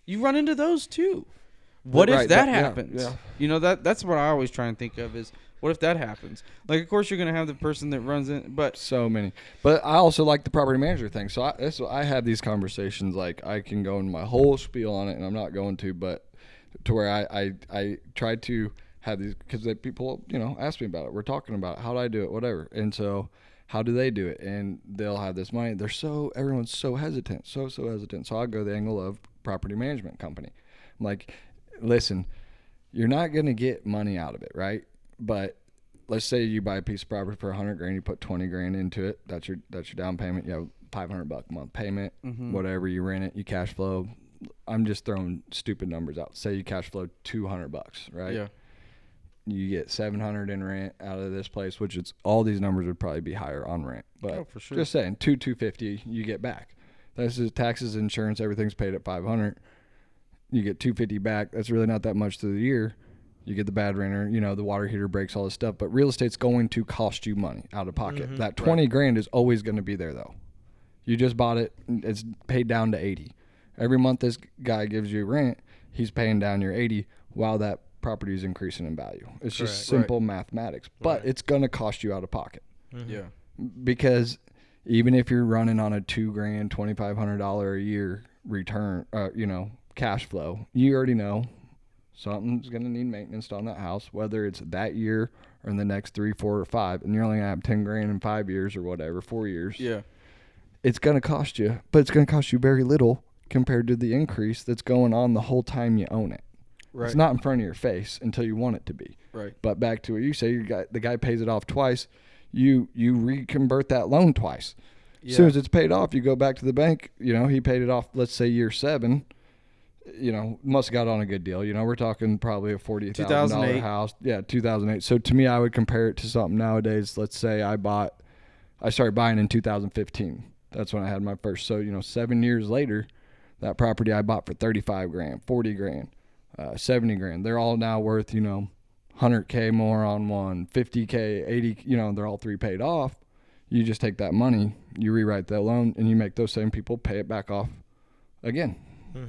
You run into those too. What if that happens? yeah. You know, that's what I always try and think of is what if that happens? Like, of course, you're going to have the person that runs it, but So many. But I also like the property manager thing. So I have these conversations. Like, I can go into my whole spiel on it, and I'm not going to, but to where I try to have these, because people, you know, ask me about it. We're talking about it. How do I do it? Whatever. And so how do they do it? And they'll have this money. Everyone's so hesitant, so hesitant. So I'll go the angle of property management company. I'm like, listen, you're not going to get money out of it, right? But let's say you buy a piece of property for $100,000, you put $20,000 into it. That's your down payment. You have $500 a month payment, whatever. You rent it, you cash flow. I'm just throwing stupid numbers out. Say you cash flow $200, right? yeah. You get $700 in rent out of this place, which is all these numbers would probably be higher on rent. But for sure. just saying, $250 you get back. This is taxes, insurance, everything's paid at $500. You get $250 back. That's really not that much through the year. You get the bad renter, you know, the water heater breaks, all this stuff. But real estate's going to cost you money out of pocket. That $20,000 is always going to be there, though. You just bought it. It's paid down to $80,000. Every month this guy gives you rent, he's paying down your $80,000 while that property is increasing in value. It's just simple mathematics. But it's going to cost you out of pocket. Yeah. Because even if you're running on a $2,000, $2,500 a year return, you know, cash flow, you already know something's going to need maintenance on that house, whether it's that year or in the next 3, 4, or 5, and you're only going to have $10,000 in 5 years or whatever, 4 years. Yeah. It's going to cost you, but it's going to cost you very little compared to the increase that's going on the whole time you own it. Right. It's not in front of your face until you want it to be. Right. But back to what you say, the guy pays it off twice. You reconvert that loan twice. As soon as it's paid off, you go back to the bank. You know, he paid it off, let's say year 7. You know, must have got on a good deal. You know, we're talking probably a $40,000 house. Yeah, 2008. So to me, I would compare it to something nowadays. Let's say I started buying in 2015. That's when I had my first. So, you know, 7 years later, that property I bought for $35,000, $40,000, $70,000. They're all now worth, you know, $100K more on one, $50K, $80. You know, they're all 3 paid off. You just take that money, you rewrite that loan, and you make those same people pay it back off again.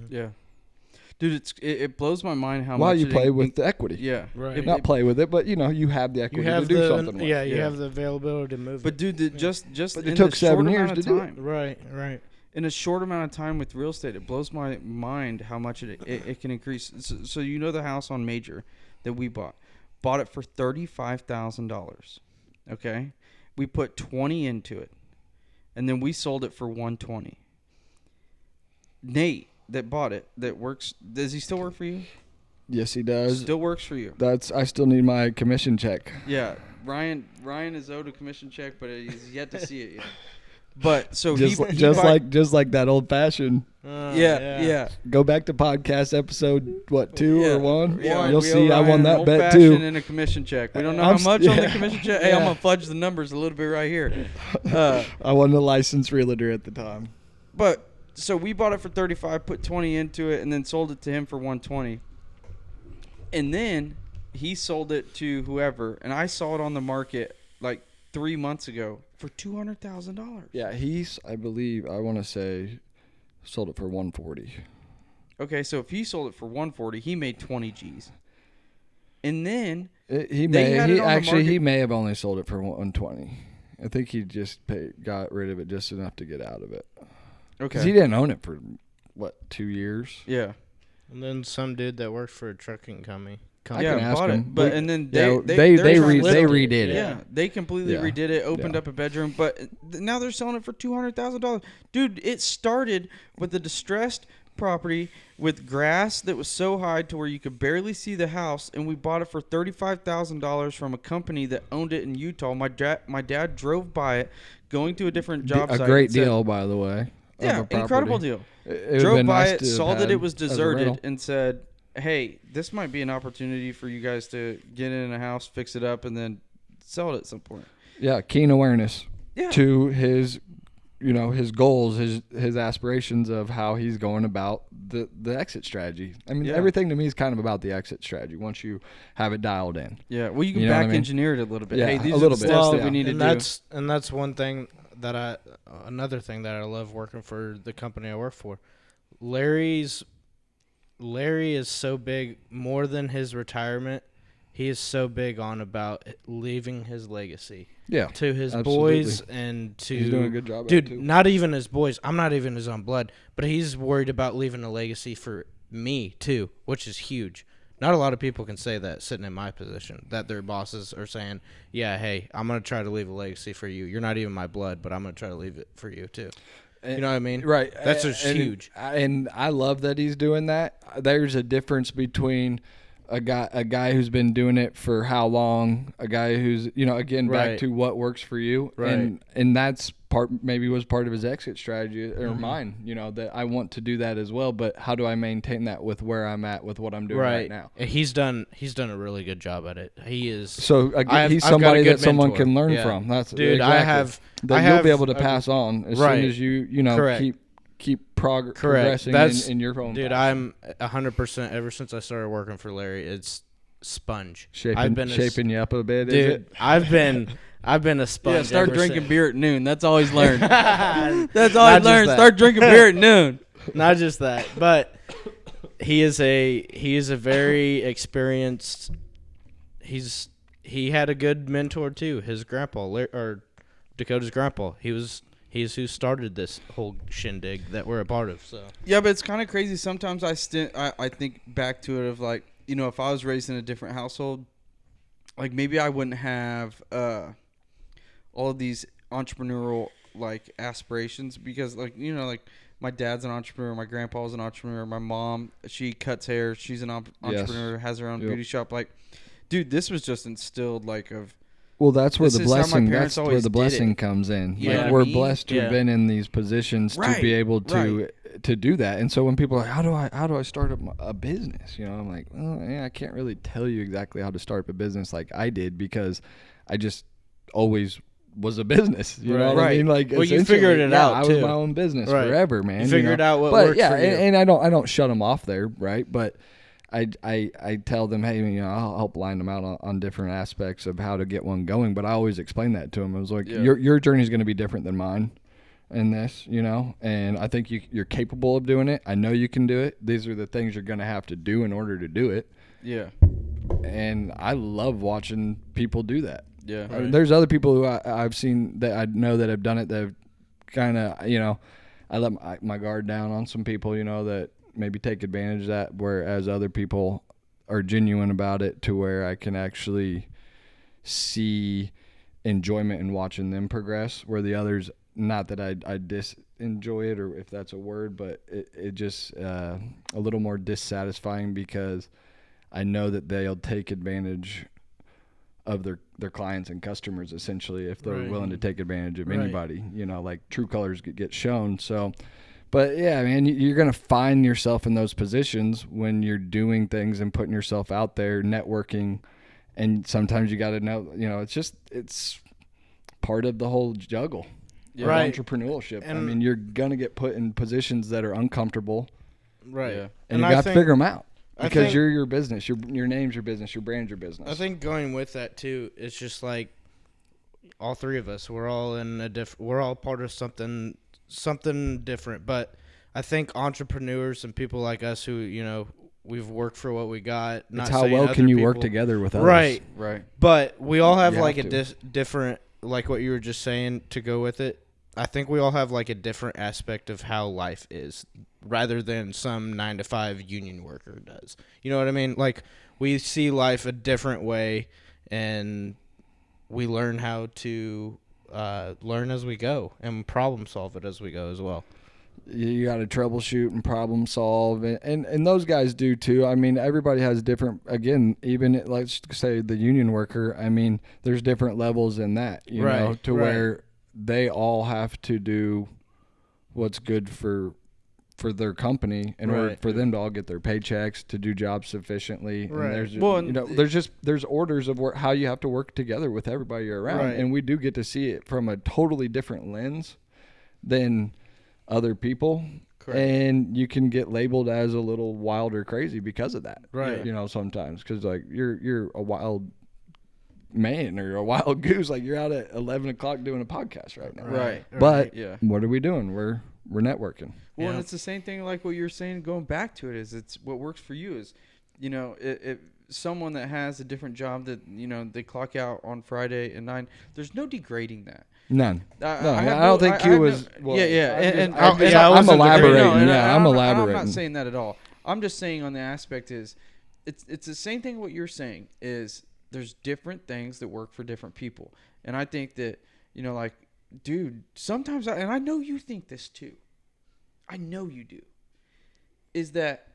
Yeah. Dude, it blows my mind how While much you play with the equity. Yeah. Right. Not play with it, but you have the You equity have to do the something with. you Yeah. have the availability to move. But it. dude, just But it in took the 7 short years amount of to do it. time, right. in a short amount of time with real estate, it blows my mind how much it can increase. So the house on Major that we bought it for $35,000. Okay, we put 20 into it, and then we sold it for 120. Nate that bought it, that works. Does he still work for you? Yes, he does. Still works for you. I still need my commission check. Yeah, Ryan is owed a commission check, but he's yet to see it yet. But so Just like that old fashioned. yeah. Go back to podcast episode 2 or 1. Yeah, You'll we see owe I won Ryan that an bet old-fashioned too. and a commission check. We don't know I'm how much on the yeah. commission check. Hey, I'm gonna fudge the numbers a little bit right here. I wasn't a licensed realtor at the time. But so we bought it for 35, put 20 into it, and then sold it to him for 120. And then he sold it to whoever, and I saw it on the market like 3 months ago for $200,000. Yeah, I want to say, sold it for 140. Okay, so if he sold it for 140, he made 20 G's. And then He They had it on the actually he market- may have only sold it for 120. I think he just got rid of it just enough to get out of it. Because he didn't own it for 2 years. Yeah. And then some dude that worked for a trucking company. I can ask bought him. it. But and then Yeah, they redid it. Yeah, they completely Yeah. redid it, opened Yeah. up a bedroom, but now they're selling it for $200,000. Dude, it started with a distressed property with grass that was so high to where you could barely see the house, and we bought it for $35,000 from a company that owned it in Utah. My dad drove by it, going to a different job A site. great and said- deal, by the way. of Yeah, a property. incredible deal. It would've Drove been by nice it, to have saw that had it was as a deserted, rental. and said, hey, this might be an opportunity for you guys to get in a house, fix it up, and then sell it at some point. Yeah, keen awareness Yeah. to his, his goals, his aspirations of how he's going about the exit strategy. I mean, Yeah. everything to me is kind of about the exit stradragy once you have it dialed in. Yeah, well, you can You know what I back mean? engineer it a little bit. Yeah, Hey, these a are little the bit. steps Well, that we need to do. That's one thing that another thing that I love working for the company I work for. Larry is so big, more than his retirement. He is so big on about leaving his legacy Yeah, to his absolutely. boys and to He's doing a good job at dude. it, too. Not even his boys. I'm not even his own blood, but he's worried about leaving a legacy for me too, which is huge. Not a lot of people can say that sitting in my position, that their bosses are saying, yeah, hey, I'm going to try to leave a legacy for you. You're not even my blood, but I'm going to try to leave it for you too. You know what I mean? Right. That's just huge. And I love that he's doing that. There's a difference between a guy who's been doing it for how long, a guy who's, again, back Right. to what works for you. Right. And that's maybe was part of his exit strategy or mine, that I want to do that as well. But how do I maintain that with where I'm at with what I'm doing right now? And he's done a really good job at it. He is. So again, he's I've got a somebody good that someone mentor. can learn Yeah. from. That's Dude, exactly. That you'll be able to pass on as Right. soon as you Correct. keep Correct. progressing That's in your own. Dude, path. I'm 100%. Ever since I started working for Larry, it's sponge. shaping I've been shaping you up a bit. Is dude. it? I've been a sponge. Yeah, start ever drinking since. beer at noon. That's all he's learned. That's all Not he's just learned. that. Start drinking beer at noon. Not just that, but he is a very experienced. He had a good mentor too. His grandpa, or Dakota's grandpa. He's who started this whole shindig that we're a part of. So Yeah, but it's kind of crazy. Sometimes I think back to it of like, if I was raised in a different household, like maybe I wouldn't have all of these entrepreneurial like aspirations because like my dad's an entrepreneur, my grandpa was an entrepreneur, my mom, she cuts hair, she's an entrepreneur, has her own beauty shop. Like, dude, this was just instilled like of. Well, that's where This the is how my blessing. parents That's where always the did blessing it. comes in. You know Like what I we're mean? blessed to have Yeah. been in these positions to Right, be able to right. to do that. And so when people are like, how do I start a business? I'm like, well, yeah, I can't really tell you exactly how to start a business like I did because I just always was a business. You know what I Right. mean? Like, Well, you essentially, figured it yeah, out, I was too. my own business Right. forever, man. You figured out what but worked yeah, for you. and I don't shut them off there, right? But I tell them, hey, I'll help line them out on different aspects of how to get one going. But I always explain that to them. I was like, Yeah. your journey is going to be different than mine. in this, you know, and I think you're capable of doing it. I know you can do it. These are the things you're going to have to do in order to do it. Yeah. And I love watching people do that. Yeah. I mean, there's other people who I've seen that I know that have done it that have kind of, you know, I let my guard down on some people, you know, that maybe take advantage of that, whereas other people are genuine about it to where I can actually see enjoyment in watching them progress, where the others, not that I enjoy it, or if that's a word, but it just a little more dissatisfying because I know that they'll take advantage of their clients and customers, essentially, if they're willing to take advantage of anybody, you know, like true colors get shown. So, but yeah, man, you're going to find yourself in those positions when you're doing things and putting yourself out there, networking, and sometimes you got to know, you know, it's part of the whole juggle of entrepreneurship. And I mean, you're going to get put in positions that are uncomfortable. Right. Yeah. And you got to figure them out. Because you're your business, your name's your business, your brand's your business. I think going with that too, it's just like all three of us. We're all in we're all part of something different. But I think entrepreneurs and people like us who, you know, we've worked for what we got. It's how well can you work together with others? Right. But we all have like a different, like what you were just saying to go with it. I think we all have like a different aspect of how life is, rather than some 9-to-5 union worker does. You know what I mean? Like, we see life a different way, and we learn how to learn as we go and problem solve it as we go as well. You got to troubleshoot and problem solve, and those guys do too. I mean, everybody has different, again, even let's say the union worker, I mean, there's different levels in that, you know, to where they all have to do what's good for their company in order for them to all get their paychecks, to do jobs sufficiently. And there's you know, there's orders of how you have to work together with everybody you're around, and we do get to see it from a totally different lens than other people. And you can get labeled as a little wild or crazy because of that, you know, sometimes, because like you're a wild man or a wild goose, like you're out at 11 o'clock doing a podcast right now, but what are we doing? We're networking. Well, and it's the same thing like what you're saying, going back to it, is it's what works for you is, you know, if someone that has a different job that, you know, they clock out on Friday at 9, there's no degrading that. None. I don't think Q was. I'm elaborating. I'm elaborating. I'm not saying that at all. I'm just saying on the aspect is, it's the same thing what you're saying is, there's different things that work for different people. And I think that, you know, like, dude, sometimes, and I know you think this too. I know you do. Is that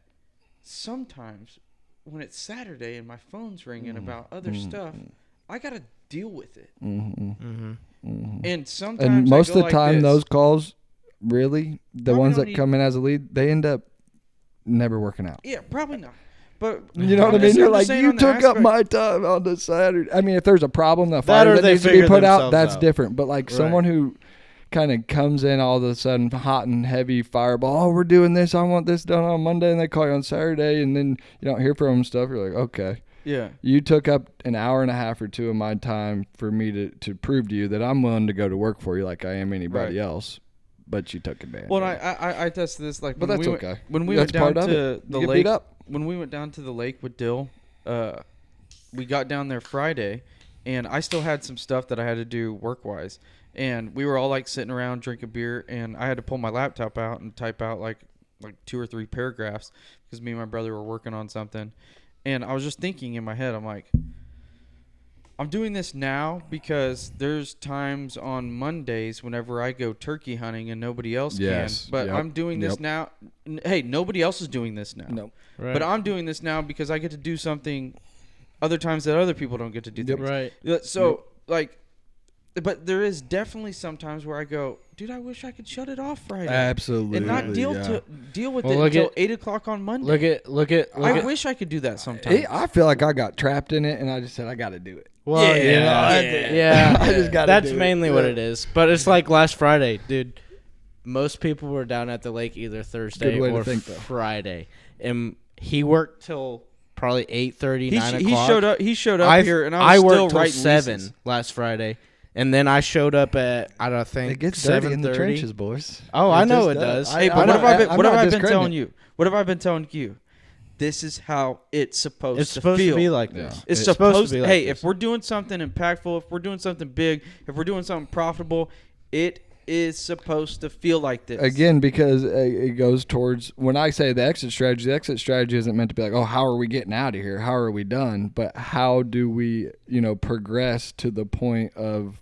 sometimes when it's Saturday and my phone's ringing about other stuff, I got to deal with it. And sometimes, and most of the like time, those calls, really, the probably ones that come in as a lead, they end up never working out. Yeah, probably not. But you know what I mean? You're like, you took up my time on the Saturday. I mean, if there's a problem, the fire that needs to be put out, that's different. But like someone who kind of comes in all of a sudden hot and heavy fireball, oh, we're doing this, I want this done on Monday, and they call you on Saturday, and then you don't hear from them and stuff. You're like, okay. Yeah. You took up an hour and a half or two of my time for me to prove to you that I'm willing to go to work for you like I am anybody else. But you took advantage. Well, I tested this like, but that's okay. When we went down to the lake, when we went down to the lake with Dill, we got down there Friday, and I still had some stuff that I had to do work wise, and we were all like sitting around drinking beer, and I had to pull my laptop out and type out like 2 or 3 paragraphs because me and my brother were working on something, and I was just thinking in my head, I'm like, I'm doing this now because there's times on Mondays whenever I go turkey hunting and nobody else can. But I'm doing this now. Hey, nobody else is doing this now. Nope. Right. But I'm doing this now because I get to do something other times that other people don't get to do things. Right. So, but there is definitely some times where I go, dude, I wish I could shut it off Friday. Absolutely. And not deal with it until 8 o'clock on Monday. Look at. I wish I could do that sometimes. I feel like I got trapped in it, and I just said, I got to do it. Well, I just got to That's mainly what it is. But it's like last Friday, dude. Most people were down at the lake either Thursday or Friday. And he worked till probably 8:30, 9 o'clock. He showed up here, and I was still worked till writing 7 leases. last Friday. And then I showed up at I think It gets dirty in the 7:30. trenches, boys. Oh, I know it does. Hey, but I'm what have I been? I'm What have not I been discrediting telling it. you? What have I been telling you? This is how it's supposed It's to supposed feel. to be like Yeah. this. It's supposed supposed to be to. like Hey, this. if we're doing something impactful, if we're doing something big, if we're doing something profitable, it is supposed to feel like this. Again, because it goes towards when I say the exit strategy isn't meant to be like, oh, how are we getting out of here? How are we done? But how do we, progress to the point of,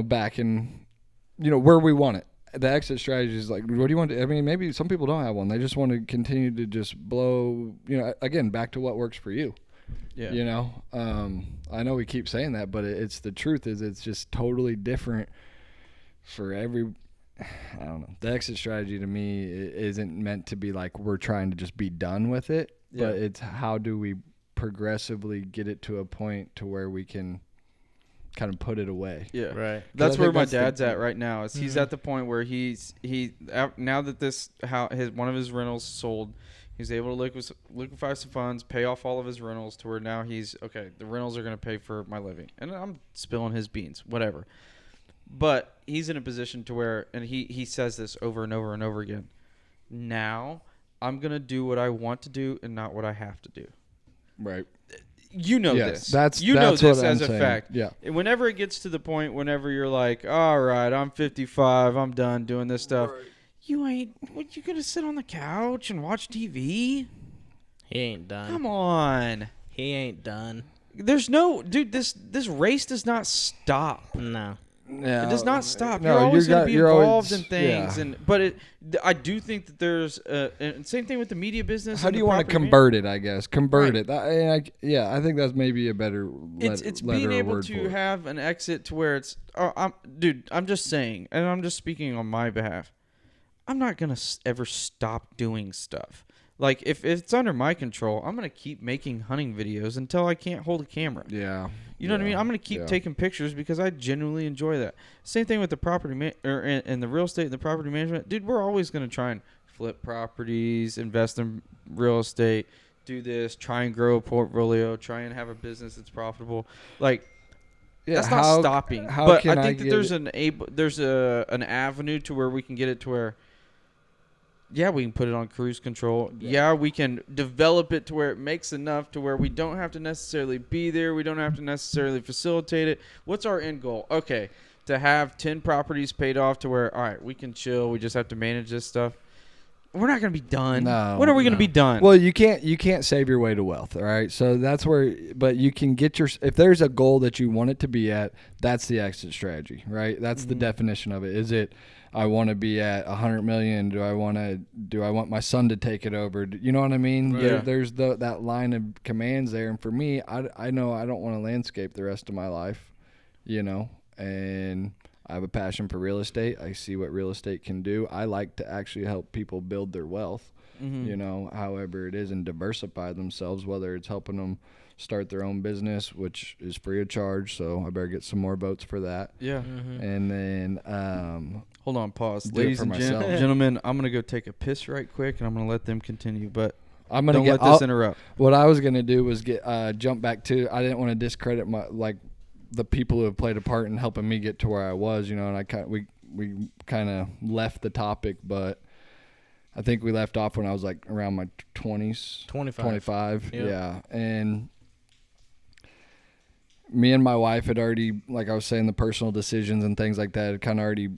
back in, where we want it? The exit strategy is like, what do you want to, I mean, maybe some people don't have one. They just want to continue to just blow, again, back to what works for you. Yeah. I know we keep saying that, but it's the truth is it's just totally different for every, I don't know. The exit strategy to me isn't meant to be like we're trying to just be done with it, but it's how do we progressively get it to a point to where we can kind of put it away. Yeah. Right. That's I where think my that's the- dad's at right now. Is he's at the point where now that one of his rentals sold, he's able to liquefy some funds, pay off all of his rentals to where now he's okay. The rentals are going to pay for my living, and I'm spilling his beans, whatever. But he's in a position to where, and he says this over and over and over again. Now I'm going to do what I want to do and not what I have to do. Right. You know Yes, this. You that's know this what I'm as a saying. fact. Yeah. And whenever it gets to the point, whenever you're like, all right, I'm 55, I'm done doing this stuff. You ain't. What, you gonna sit on the couch and watch TV? He ain't done. Come on. He ain't done. There's no dude. This race does not stop. No. Yeah. It does not stop. No, You're always going to be you're involved always- in things, yeah. but I do think that there's and same thing with the media business. How and do the you want to property convert it? I guess convert Right. it. I think that's maybe a better. It's being able to have. have an exit to where it's I'm just saying, and I'm just speaking on my behalf. I'm not gonna ever stop doing stuff. Like if it's under my control, I'm gonna keep making hunting videos until I can't hold a camera. Yeah. You know what I mean? I'm gonna keep taking pictures because I genuinely enjoy that. Same thing with the property and the real estate and the property management. Dude, we're always gonna try and flip properties, invest in real estate, do this, try and grow a portfolio, try and have a business that's profitable. Like that's not stopping. But I think that there's an avenue to where we can get it to where. Yeah, we can put it on cruise control. Yeah, we can develop it to where it makes enough to where we don't have to necessarily be there. We don't have to necessarily facilitate it. What's our end goal? Okay, to have 10 properties paid off to where, all right, we can chill. We just have to manage this stuff. We're not going to be done. No. When are we going to be done? Well, you can't save your way to wealth, all right? So that's where, but you can get if there's a goal that you want it to be at, that's the exit strategy, right? That's the definition of it. Is it, I want to be at 100 million. Do I want my son to take it over? You know what I mean? Right. There's that line of commands there. And for me, I know I don't want to landscape the rest of my life, and I have a passion for real estate. I see what real estate can do. I like to actually help people build their wealth, however it is, and diversify themselves, whether it's helping them start their own business, which is free of charge. So I better get some more votes for that. Yeah. And then, Hold on, pause. Do it Ladies for and myself. gentlemen, I'm going to go take a piss right quick, and I'm going to let them continue. But I'm gonna don't get let this interrupt. What I was gonna do was jump back to. I didn't want to discredit the people who have played a part in helping me get to where I was, and we kind of left the topic, but I think we left off when I was like around my 20s, 25, Yep. yeah, and me and my wife had already, like I was saying, the personal decisions and things like that had kind of already.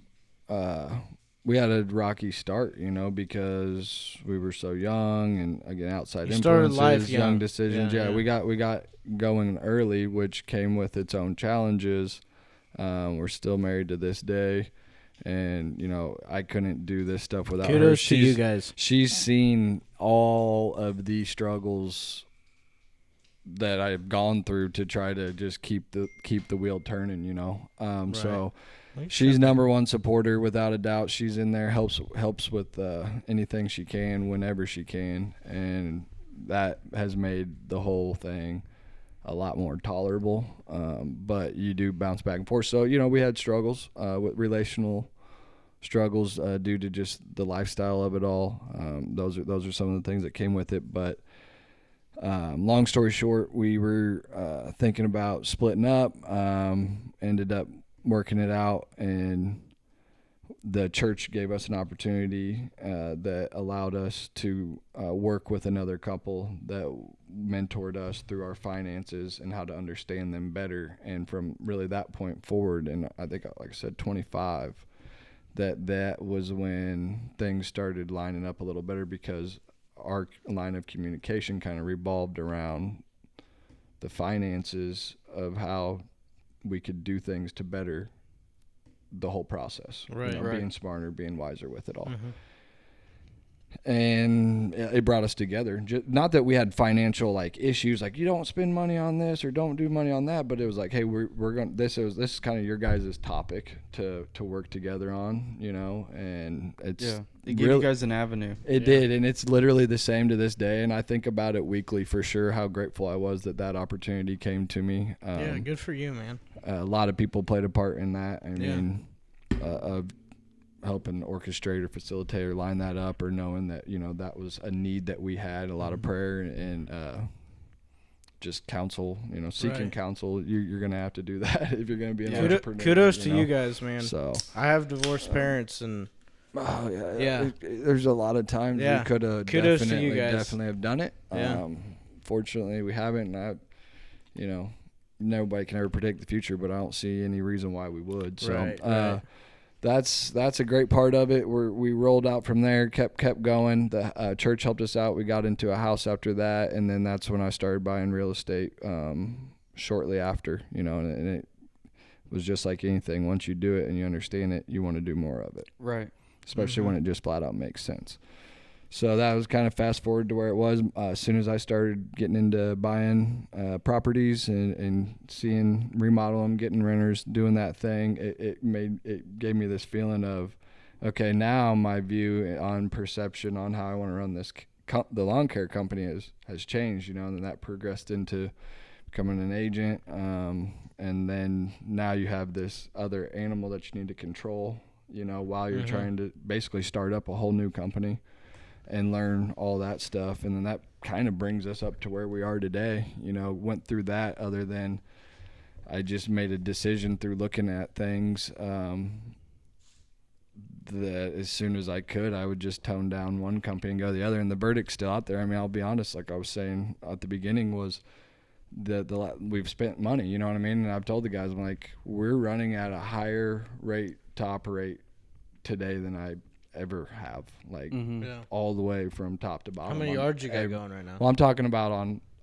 We had a rocky start, because we were so young, and again, outside You started influences, life young young. decisions. Yeah, yeah. We got going early, which came with its own challenges. We're still married to this day, and I couldn't do this stuff without her. Kudos to you guys. She's seen all of the struggles that I've gone through to try to just keep the wheel turning. So. She's number one supporter without a doubt. She's in there, helps with anything she can, whenever she can, and that has made the whole thing a lot more tolerable. But you do bounce back and forth. So we had struggles with relational struggles due to just the lifestyle of it all. Those are some of the things that came with it. But Long story short, we were thinking about splitting up, ended up working it out, and the church gave us an opportunity that allowed us to work with another couple that mentored us through our finances and how to understand them better. And from really that point forward, and I think, like I said, 25, that was when things started lining up a little better, because our line of communication kind of revolved around the finances of how we could do things to better the whole process, Right, being smarter, being wiser with it all. And it brought us together. Not that we had financial like issues, like you don't spend money on this or don't do money on that, but it was like, hey, we're going. This is kind of your guys' topic to work together on, and it's it gave you guys an avenue. It did, and it's literally the same to this day. And I think about it weekly for sure. How grateful I was that opportunity came to me. Yeah, good for you, man. A lot of people played a part in that. I mean, of helping orchestrate or facilitate or line that up, or knowing that that was a need that we had, a lot of prayer and just counsel, seeking counsel. You're gonna have to do that if you're gonna be an entrepreneur. Kudos to you guys, man. So I have divorced parents, and there's a lot of times we could have definitely have done it. Fortunately we haven't, and nobody can ever predict the future, but I don't see any reason why we would. So that's a great part of it. We rolled out from there, kept going. The church helped us out. We got into a house after that, and then that's when I started buying real estate shortly after, and it was just like anything. Once you do it and you understand it, you want to do more of it. Right. Especially when it just flat out makes sense. So that was kind of fast forward to where it was. As soon as I started getting into buying properties and seeing, remodel them, getting renters, doing that thing, it gave me this feeling of, okay, now my view on perception on how I want to run the lawn care company has changed, and then that progressed into becoming an agent. And then now you have this other animal that you need to control, while you're trying to basically start up a whole new company and learn all that stuff. And then that kind of brings us up to where we are today. Went through that, other than I just made a decision through looking at things that as soon as I could, I would just tone down one company and go the other. And the verdict's still out there. I mean, I'll be honest, like I was saying at the beginning, was we've spent money, you know what I mean? And I've told the guys, I'm like, we're running at a higher rate to operate today than I ever have, like all the way from top to bottom. How many yards you got going right now? Well, I'm talking about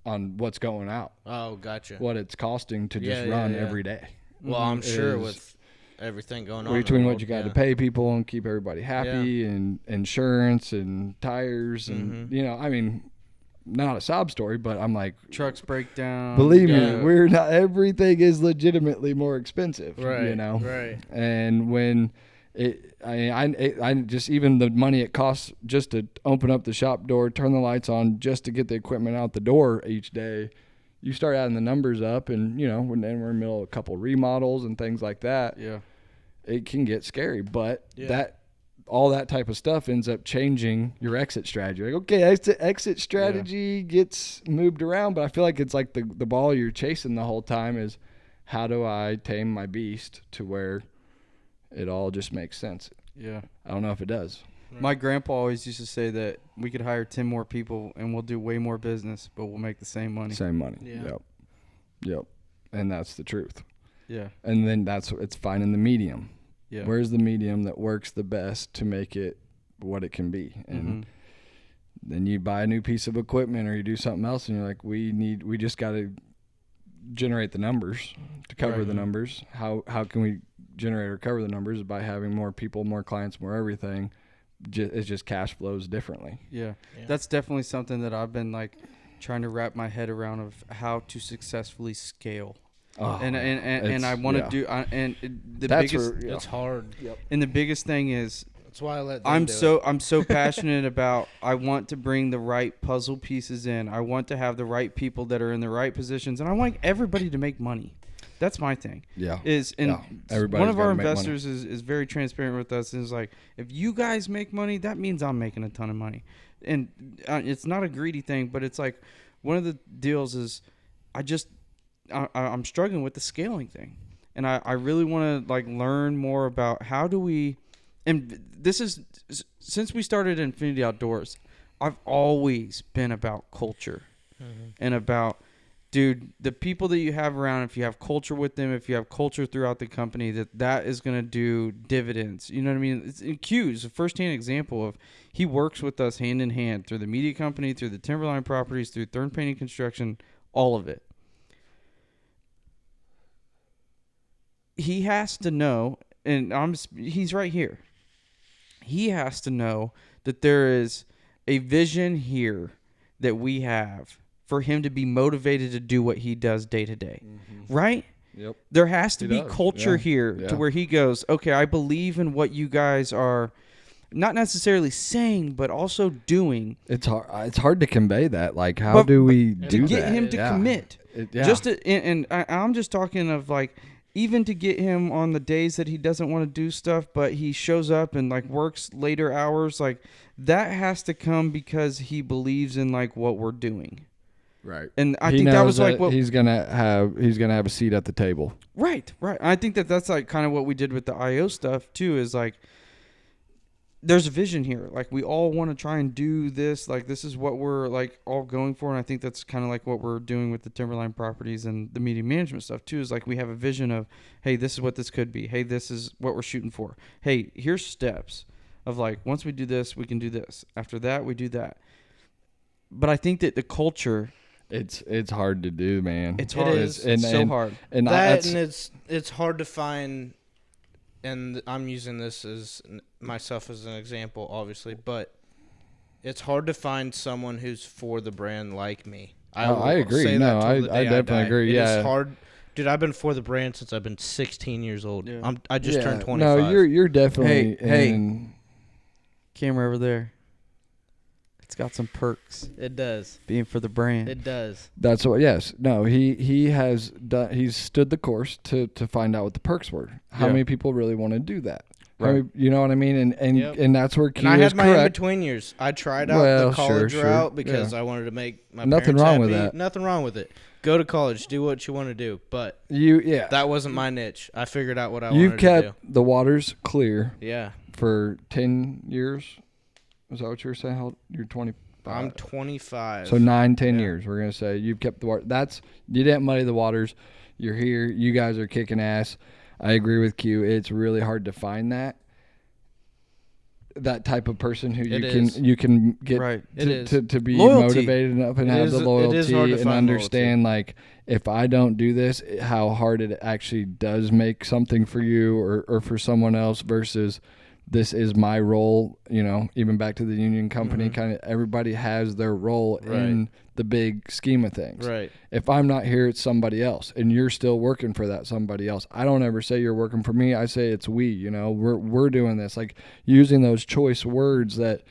on what's going out. Oh, gotcha. What it's costing to just run every day. Well, I'm sure with everything going on between what you got to pay people and keep everybody happy, and insurance and tires and I mean, not a sob story, but I'm like, trucks break down. Believe me, we're not. Everything is legitimately more expensive, right? Right. And when I just, even the money it costs just to open up the shop door, turn the lights on, just to get the equipment out the door each day, you start adding the numbers up, and when we're in the middle of a couple remodels and things like that, it can get scary. But all that type of stuff ends up changing your exit strategy. Like, okay, exit strategy gets moved around, but I feel like it's like the ball you're chasing the whole time is, how do I tame my beast to where it all just makes sense? Yeah. I don't know if it does. My grandpa always used to say that we could hire 10 more people and we'll do way more business, but we'll make the same money. Same money. Yeah. Yep. And that's the truth. Yeah. And then it's finding the medium. Yeah. Where's the medium that works the best to make it what it can be? And then you buy a new piece of equipment or you do something else, and you're like, we just got to generate the numbers to cover the numbers. How can we generate or cover the numbers? By having more people, more clients, more everything. It's just cash flows differently. Yeah. That's definitely something that I've been like trying to wrap my head around, of how to successfully scale. Oh, and I want to do, and the that's biggest, where, it's hard. Yep. and the biggest thing is, that's why I let them I'm so passionate about, I want to bring the right puzzle pieces in. I want to have the right people that are in the right positions, and I want everybody to make money. That's my thing. Yeah. One of our investors is very transparent with us, and is like, if you guys make money, that means I'm making a ton of money. And it's not a greedy thing, but it's like, one of the deals is I'm struggling with the scaling thing. And I really want to like learn more about how do we, and this is, since we started Infinity Outdoors, I've always been about culture and about, dude, the people that you have around, if you have culture with them, if you have culture throughout the company, that is going to do dividends. You know what I mean? Q is a firsthand example of, he works with us hand in hand through the media company, through the Timberline Properties, through Thurn Painting Construction, all of it. He has to know, and he's right here. He has to know that there is a vision here that we have for him to be motivated to do what he does day to day. Right? Yep. There has to He be does. culture Yeah. here Yeah. to where he goes, okay, I believe in what you guys are not necessarily saying, but also doing. It's hard. It's hard to convey that. Like, how do we do to that? get him to Yeah. commit? Yeah. Just to, and I'm just talking of like, even to get him on the days that he doesn't want to do stuff, but he shows up and like works later hours, like that has to come because he believes in like what we're doing. Right. And I He think that knows was like what he's gonna have a seat at the table. Right. I think that's like kind of what we did with the IO stuff too, is like there's a vision here. Like we all want to try and do this. Like this is what we're like all going for. And I think that's kind of like what we're doing with the Timberline Properties and the media management stuff too, is like we have a vision of, hey, this is what this could be. Hey, this is what we're shooting for. Hey, here's steps of like, once we do this, we can do this. After that, we do that. But I think that the culture, It's hard to do, man. it's hard. is. It's so hard. And That and it's hard to find, and I'm using this as myself as an example, obviously, but it's hard to find someone who's for the brand like me. I will agree. say No, that till the I day definitely die. agree. It Yeah. is hard. Dude, I've been for the brand since I've been 16 years old. Yeah. I just turned 25. No, you're definitely Hey. in. Camera over there. It's got some perks It does. being for the brand. It does. That's what. Yes. No. He has done. He's stood the course to find out what the perks were. How Yeah. many people really want to do that? How Right. many- you know what I mean? And Yep. and that's where Q And I is had my in correct. between years. I tried out Well, the college sure, route because yeah. I wanted to make my Nothing parents wrong with happy. that. Nothing wrong with it. Go to college, do what you want to do. But Yeah. that wasn't my niche. I figured out what I You've wanted kept to do. the waters clear Yeah. for 10 years. Is that what you were saying? How you're 25? I'm 25. So 9-10 Yeah. years. We're gonna say you've kept the water. You didn't muddy the waters. You're here. You guys are kicking ass. I agree with Q. It's really hard to find that type of person who you can get Right. It is. to be Loyalty. motivated enough and It have is- the it is loyalty hard to and find understand like if I don't do this, how hard it actually does make something for you or for someone else versus this is my role, even back to the union company, kind of everybody has their role in the big scheme of things. Right. If I'm not here, it's somebody else, and you're still working for that somebody else. I don't ever say you're working for me. I say it's we, we're doing this, like using those choice words that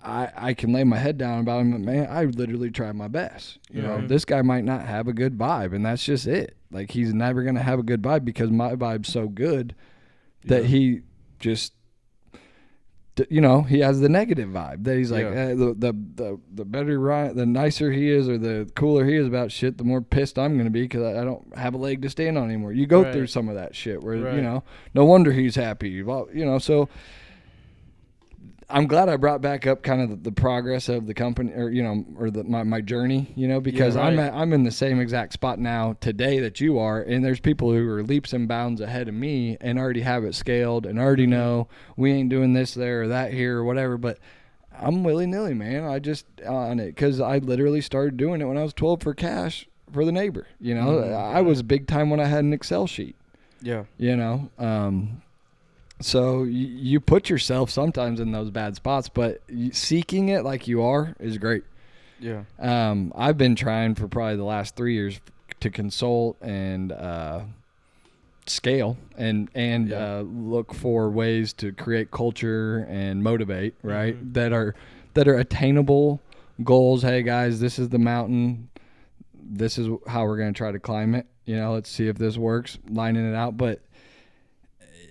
I can lay my head down about them. Man, I literally tried my best. This guy might not have a good vibe, and that's just it. Like he's never going to have a good vibe because my vibe's so good that he just, he has the negative vibe that he's like, the better, the nicer he is or the cooler he is about shit, the more pissed I'm going to be because I don't have a leg to stand on anymore. You go through some of that shit where, no wonder he's happy. Well, so I'm glad I brought back up kind of the progress of the company or, my journey, because I'm in the same exact spot now today that you are. And there's people who are leaps and bounds ahead of me and already have it scaled and already know we ain't doing this there or that here or whatever. But I'm willy-nilly, man. I just on it because I literally started doing it when I was 12 for cash for the neighbor. I was big time when I had an Excel sheet. Yeah. So you put yourself sometimes in those bad spots, but seeking it like you are is great. Yeah. I've been trying for probably the last 3 years to consult and scale and look for ways to create culture and motivate, right? That are attainable goals. Hey guys, this is the mountain. This is how we're going to try to climb it. Let's see if this works, lining it out. But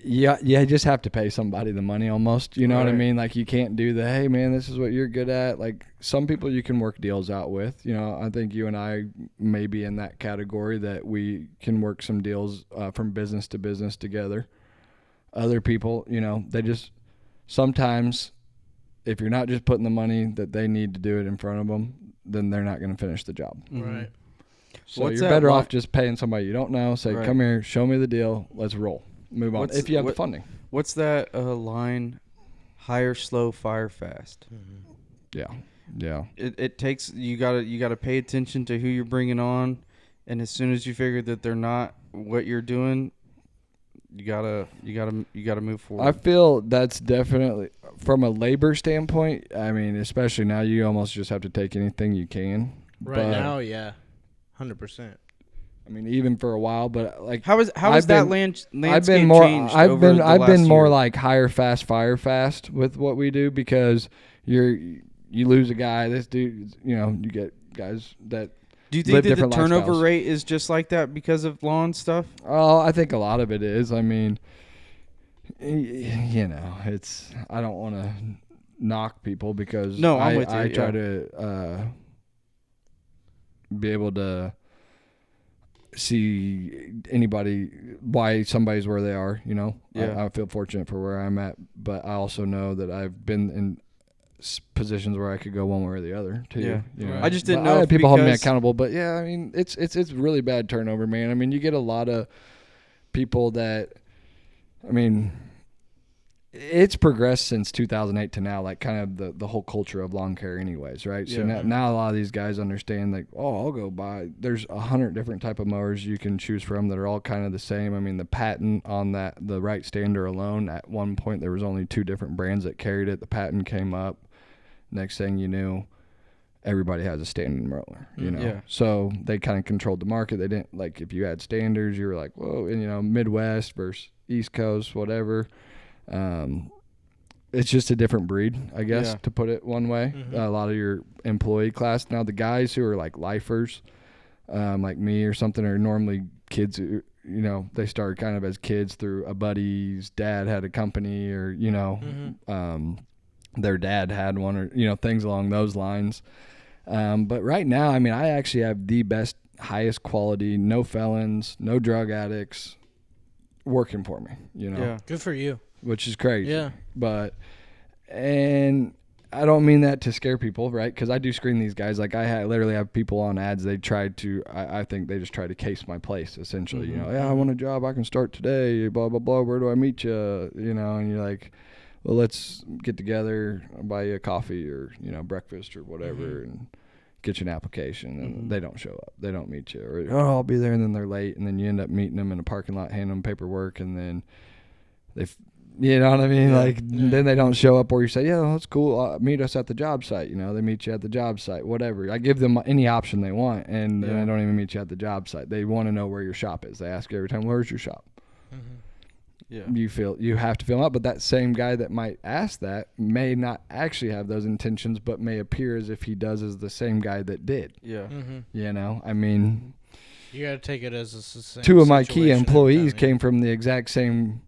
Yeah, you just have to pay somebody the money almost. You know what I Right. mean? Like, you can't do the, hey, man, this is what you're good at. Like, some people you can work deals out with. You know, I think you and I may be in that category that we can work some deals from business to business together. Other people, you know, they just sometimes if you're not just putting the money that they need to do it in front of them, then they're not going to finish the job. Right. So What's you're that better li- off just paying somebody you don't know. Say, Right. come here, show me the deal, let's roll, move on. If you have the funding. What's that line? Hire slow, fire fast. Yeah. It takes you gotta pay attention to who you're bringing on, and as soon as you figure that they're not what you're doing, you gotta move forward. I feel that's definitely from a labor standpoint. I mean, especially now, you almost just have to take anything you can. Right But, now, yeah, 100%. I mean, even for a while, but like how is I've that been- landscape I've been more. changed I've over been. the I've been last more year? like hire fast, fire fast with what we do, because you lose a guy. This dude, you know, you get guys that. Do you live think that the different turnover lifestyles. rate is just like that because of lawn stuff? Oh, I think a lot of it is. I mean, you know, it's. I don't want to knock people because No, I'm with you, I try yeah. to be able to see anybody why somebody's where they are. You know, Yeah. I feel fortunate for where I'm at, but I also know that I've been in positions where I could go one way or the other too. Yeah. You know? Right. I just didn't But know I if had people holding me because- accountable, but yeah, I mean, it's really bad turnover, man. I mean, you get a lot of people that, I mean, it's progressed since 2008 to now, like kind of the whole culture of lawn care anyways, right? So Yeah. now a lot of these guys understand, like, oh, I'll go buy, there's 100 different type of mowers you can choose from that are all kind of the same. I mean, the patent on the right stander alone, at one point there was only 2 different brands that carried it. The patent came up. Next thing you knew, everybody has a standing mower, you know. Yeah. So they kind of controlled the market. They didn't, like, if you had standards, you were like, whoa, and, you know, Midwest versus East Coast, whatever. It's just a different breed, I guess, Yeah. to put it one way. A lot of your employee class. Now, the guys who are like lifers, like me or something, are normally kids who, you know, they started kind of as kids through a buddy's dad had a company, or, you know, their dad had one, or, you know, things along those lines. But right now, I mean, I actually have the best, highest quality, no felons, no drug addicts working for me, you know. Yeah. Good for you. Which is crazy. Yeah. But, and I don't mean that to scare people, right? Because I do screen these guys. Like, I literally have people on ads. They tried to, I think they just try to case my place, essentially. You know, yeah, I want a job. I can start today, blah, blah, blah. Where do I meet you? You know, and you're like, well, let's get together, I'll buy you a coffee or, you know, breakfast or whatever, and get you an application. And they don't show up. They don't meet you. Or, oh, I'll be there. And then they're late. And then you end up meeting them in a parking lot, handing them paperwork. And then you know what I mean? Then they don't show up, or you say, yeah, that's cool. Meet us at the job site. You know, they meet you at the job site, whatever. I give them any option they want, and then I don't even meet you at the job site. They want to know where your shop is. They ask you every time, where's your shop? Yeah. You have to fill them up, but that same guy that might ask that may not actually have those intentions, but may appear as if he does as the same guy that did. Yeah. You know, I mean, You got to take it as a same 2 of my key situation every employees time, yeah. came from the exact same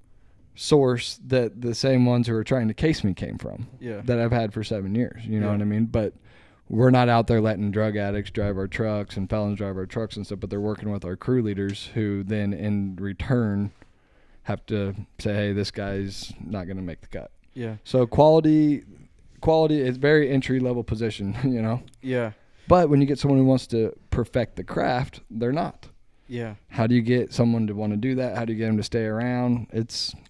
source that the same ones who are trying to case me came from. Yeah. That I've had for 7 years. You know Yeah. what I mean? But we're not out there letting drug addicts drive our trucks and felons drive our trucks and stuff, but they're working with our crew leaders, who then in return have to say, hey, this guy's not going to make the cut. Yeah. So quality is very entry level position, you know. Yeah. But when you get someone who wants to perfect the craft, they're not. Yeah. How do you get someone to want to do that? How do you get them to stay around?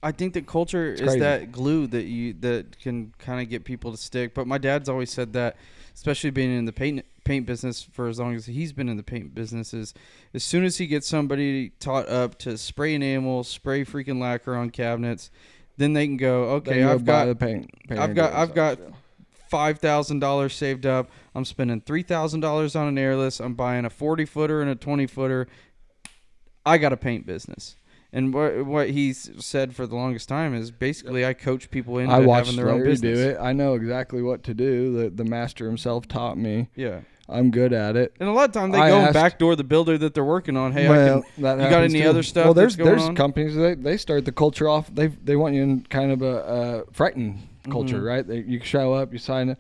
I think that culture is crazy. that glue that can kind of get people to stick. But my dad's always said that, especially being in the paint business for as long as he's been in the paint business, is as soon as he gets somebody taught up to spray enamel, spray freaking lacquer on cabinets, then they can go, okay, I've got $5,000 saved up. I'm spending $3,000 on an airless. I'm buying a 40-footer and a 20-footer. I got a paint business. And what he's said for the longest time is basically I coach people into I watched having their own Larry business. do it. I know exactly what to do. The master himself taught me. Yeah. I'm good at it. And a lot of times they I go and asked- backdoor the builder that they're working on. Hey, Well, you that got happens any too. other stuff Well, that's going there's on? companies they start the culture off. They want you in kind of a frightened culture, right? You show up, you sign it.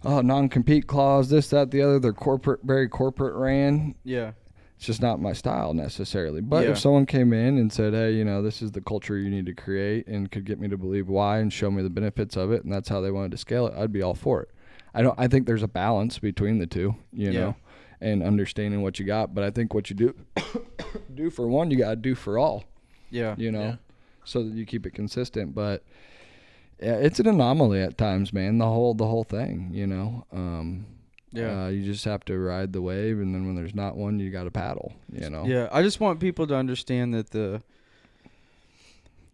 Oh, non-compete clause, this, that, the other. They're very corporate ran. Yeah. It's just not my style necessarily. But Yeah. if someone came in and said, hey, this is the culture you need to create and could get me to believe why and show me the benefits of it, and that's how they wanted to scale it, I'd be all for it. I think there's a balance between the two, know, and understanding what you got. But I think what you do for one, you got to do for all. Yeah. So that you keep it consistent. But yeah, it's an anomaly at times, man. The whole thing, you just have to ride the wave, and then when there's not one, you got to paddle, Yeah, I just want people to understand that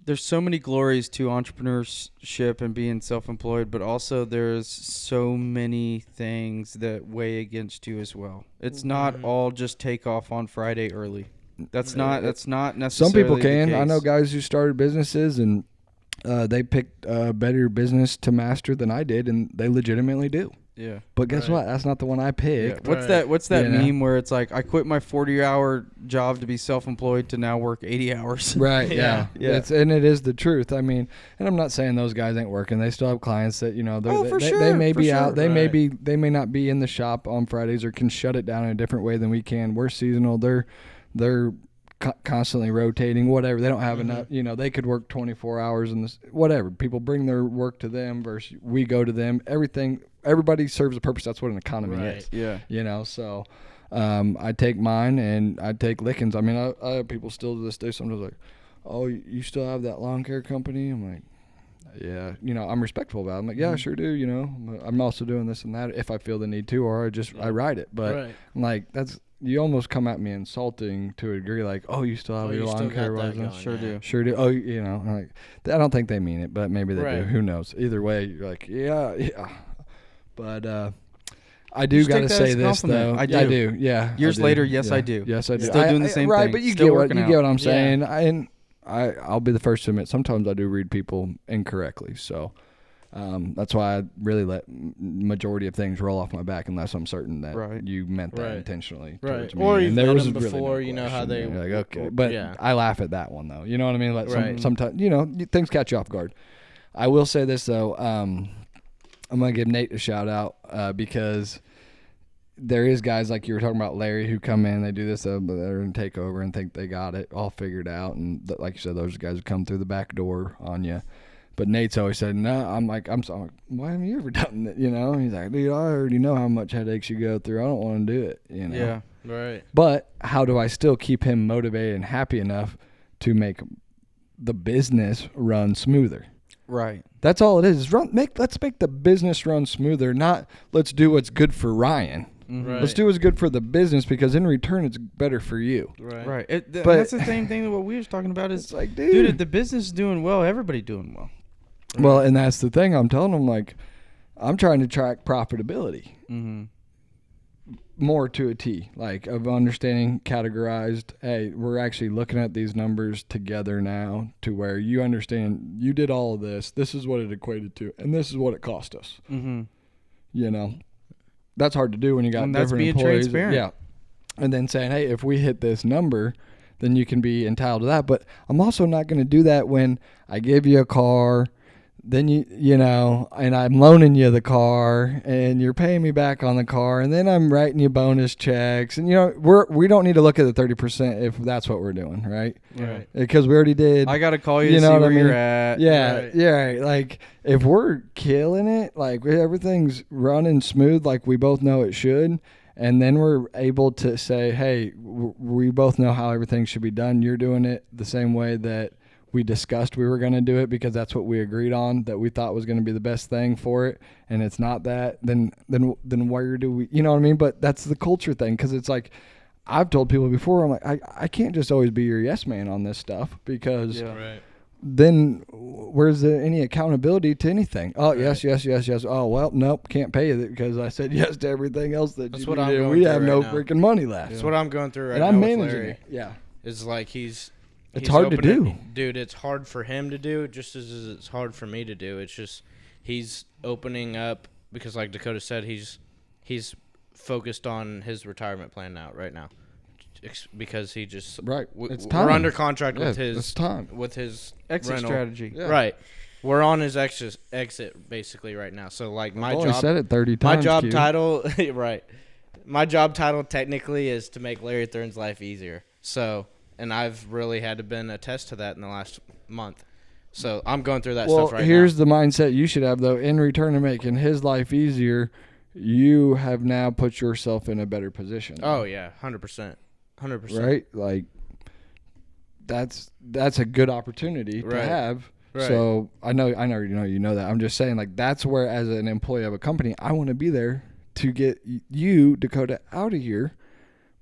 there's so many glories to entrepreneurship and being self-employed, but also there's so many things that weigh against you as well. It's not all just take off on Friday early. That's not necessarily Some people can. the I know case. guys who started businesses and they picked a better business to master than I did, and they legitimately do. Yeah. But guess what? That's not the one I Yeah. picked. What's that You know? meme where it's like I quit my 40-hour job to be self-employed to now work 80 hours? Right. Yeah. Yeah. And it is the truth. I mean, and I'm not saying those guys ain't working. They still have clients that for they sure, may for be sure. out. They may not be in the shop on Fridays or can shut it down in a different way than we can. We're seasonal. They're constantly rotating. Whatever. They don't have enough. They could work 24 hours in this. Whatever. People bring their work to them versus we go to them. Everybody serves a purpose. That's what an economy is. Yeah. So I take mine and I take Lickens. I mean, I have people still to this day sometimes like, oh, you still have that lawn care company? I'm like, yeah. I'm respectful about it. I'm like, yeah, I sure do, But I'm also doing this and that if I feel the need to, or I ride it. But I'm like, you almost come at me insulting to a degree, like, oh, you still have your lawn care business? Sure do. Oh, I'm like, I don't think they mean it, but maybe they do. Who knows? Either way, you're like, yeah. But I do Just got take to that say as a this compliment. though. I do. Yeah. Years I do. later, yes, Yeah. I do. Yes, I do. Still doing the same right, thing. but you Still get working what I'm out. saying. And I'll be the first to admit sometimes I do read people incorrectly. So that's why I really let majority of things roll off my back unless I'm certain that you meant that intentionally towards me. Or And you've there met was them really no before, you know how question. they... You're like, okay. But I laugh at that one though. You know what I mean? Like sometimes things catch you off guard. I will say this though. I'm gonna give Nate a shout out because there is guys like you were talking about, Larry, who come in, they do this, but they're in take over and think they got it all figured out, and like you said, those guys come through the back door on you. But Nate's always said, no. I'm like, I'm sorry. Why haven't you ever done it? He's like, dude, I already know how much headaches you go through. I don't want to do it. Yeah. Right. But how do I still keep him motivated and happy enough to make the business run smoother? Right. That's all it is. Let's make the business run smoother. Not let's do what's good for Ryan. Right. Let's do what's good for the business because in return it's better for you. Right. But that's the same thing that what we was talking about is it's like, dude, if the business is doing well, everybody doing well. Well, and that's the thing. I'm telling them, like, I'm trying to track profitability more to a T, like of understanding categorized. Hey, we're actually looking at these numbers together now to where you understand you did all of this. This is what it equated to, and this is what it cost us. That's hard to do when you got And that's different being employees. transparent. Yeah. And then saying, hey, if we hit this number, then you can be entitled to that. But I'm also not going to do that when I give you a car, then and I'm loaning you the car, and you're paying me back on the car, and then I'm writing you bonus checks, and we don't need to look at the 30% if that's what we're doing, right? Right. Because we already did. I got to call you to see what where I mean? you're at. Yeah, Right. yeah. Right. Like if we're killing it, like everything's running smooth, like we both know it should. And then we're able to say, hey, we both know how everything should be done. You're doing it the same way that we discussed we were going to do it because that's what we agreed on, that we thought was going to be the best thing for it, and it's not that, then where do we, you know what I mean? But that's the culture thing, because it's like I've told people before, I'm like, I can't just always be your yes man on this stuff because then where's any accountability to anything? Oh, yes. Oh, well, nope, can't pay you because I said yes to everything else that That's you what I'm did. going We through have right no now. freaking money left. That's what I'm going through right And now I'm with managing Larry. it. Yeah. It's like he's hard to do. Dude, it's hard for him to do just as it's hard for me to do. It's just he's opening up because, like Dakota said, he's focused on his retirement plan right now, because he just It's we're time. under contract with his it's time. with his Exit rental. strategy. Yeah. Right. We're on his exit basically right now. So like I've only said it 30 my times. job Q. title, right. My job title technically is to make Larry Thurne's life easier. So, and I've really had to been attest to that in the last month. So I'm going through that stuff right now. Here's the mindset you should have, though. In return to making his life easier, you have now put yourself in a better position. Oh yeah, 100%, 100%. Right? Like that's a good opportunity to Right. have. Right. So I know you know that. I'm just saying, like, that's where, as an employee of a company, I want to be there to get you, Dakota, out of here,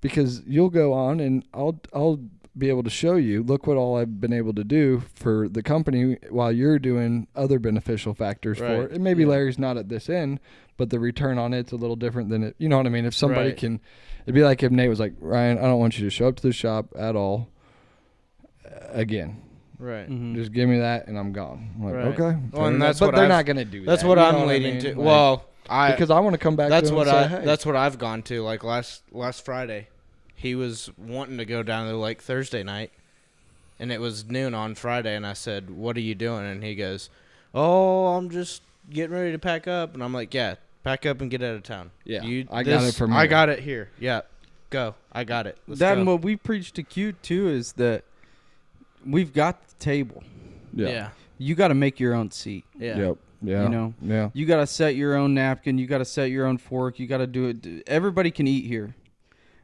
because you'll go on and I'll be able to show you, look what all I've been able to do for the company while you're doing other beneficial factors for Right. it. And maybe Yeah. Larry's not at this end, but the return on it's a little different than it. You know what I mean? If somebody Right. can, it'd be like if Nate was like, Ryan, I don't want you to show up to the shop at all again. Right. Mhm. Just give me that and I'm gone. I'm like, Right. okay. Well, fair and enough. that's but what they're I've- not going to do That's that. what You know I'm I leading mean? to. Like, Well, because I want to come back that's to what him and say, hey. that's what I've gone to. Like last Friday, he was wanting to go down to the lake Thursday night, and it was noon on Friday. And I said, "What are you doing?" And he goes, "Oh, I'm just getting ready to pack up." And I'm like, "Yeah, pack up and get out of town." Yeah, I got it from I here. got it here. Yeah, go. I got it. Let's That go. and what we preach to Q too is that we've got the table. Yeah. You got to make your own seat. Yeah. Yep. Yeah. You know? Yeah. You got to set your own napkin. You got to set your own fork. You got to do it. Everybody can eat here,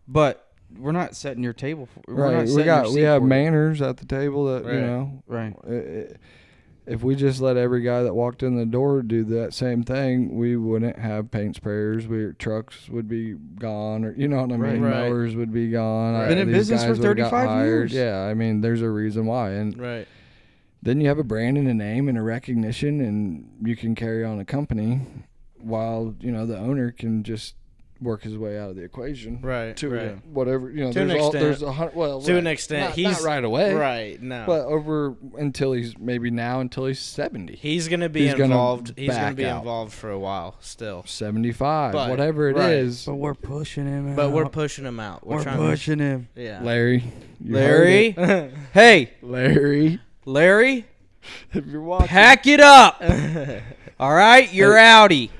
but we're not setting your table. We're not Right. setting your We seat have for you. manners at the table that you Right. know. Right. If we just let every guy that walked in the door do that same thing, we wouldn't have paint sprayers. Trucks would be gone, or you know what I mean. Right. Mowers would be gone. Right. Been in These business guys for would've got 35 hired. years. Yeah, I mean, there's a reason why, and Right. then you have a brand and a name and a recognition, and you can carry on a company while the owner can just work his way out of the equation. Right. To right. whatever To an extent. there's a hundred. Well, To an right. extent, not he's right away. Right. No. But over until he's 70. He's gonna be He's gonna involved. He's gonna back be out. involved for a while still. 75, But- whatever it right. is. But we're pushing him. But we're out. pushing him out. We're trying pushing him. To, yeah. Larry. you Larry, heard hey, it. Larry. Larry, If you're watching. pack it up. All right, you're outie.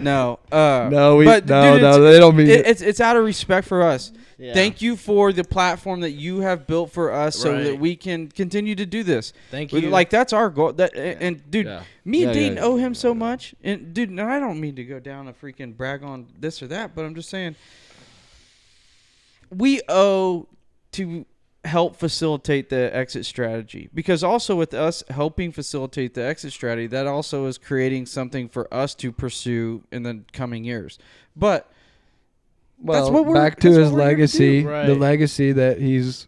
No, No, but, no, dude, no, they don't mean it. it's out of respect for us. Yeah. Thank you for the platform that you have built for us, so Right. that we can continue to do this. Thank you. Like that's our goal. That and dude, Yeah. me and Yeah, Dayton yeah. owe him so much. And dude, no, I don't mean to go down a freaking brag on this or that, but I'm just saying we owe to help facilitate the exit strategy, because also with us helping facilitate the exit strategy, that also is creating something for us to pursue in the coming years. But Well, what we're- back to that's his what we're here to do. legacy, Right. the legacy that he's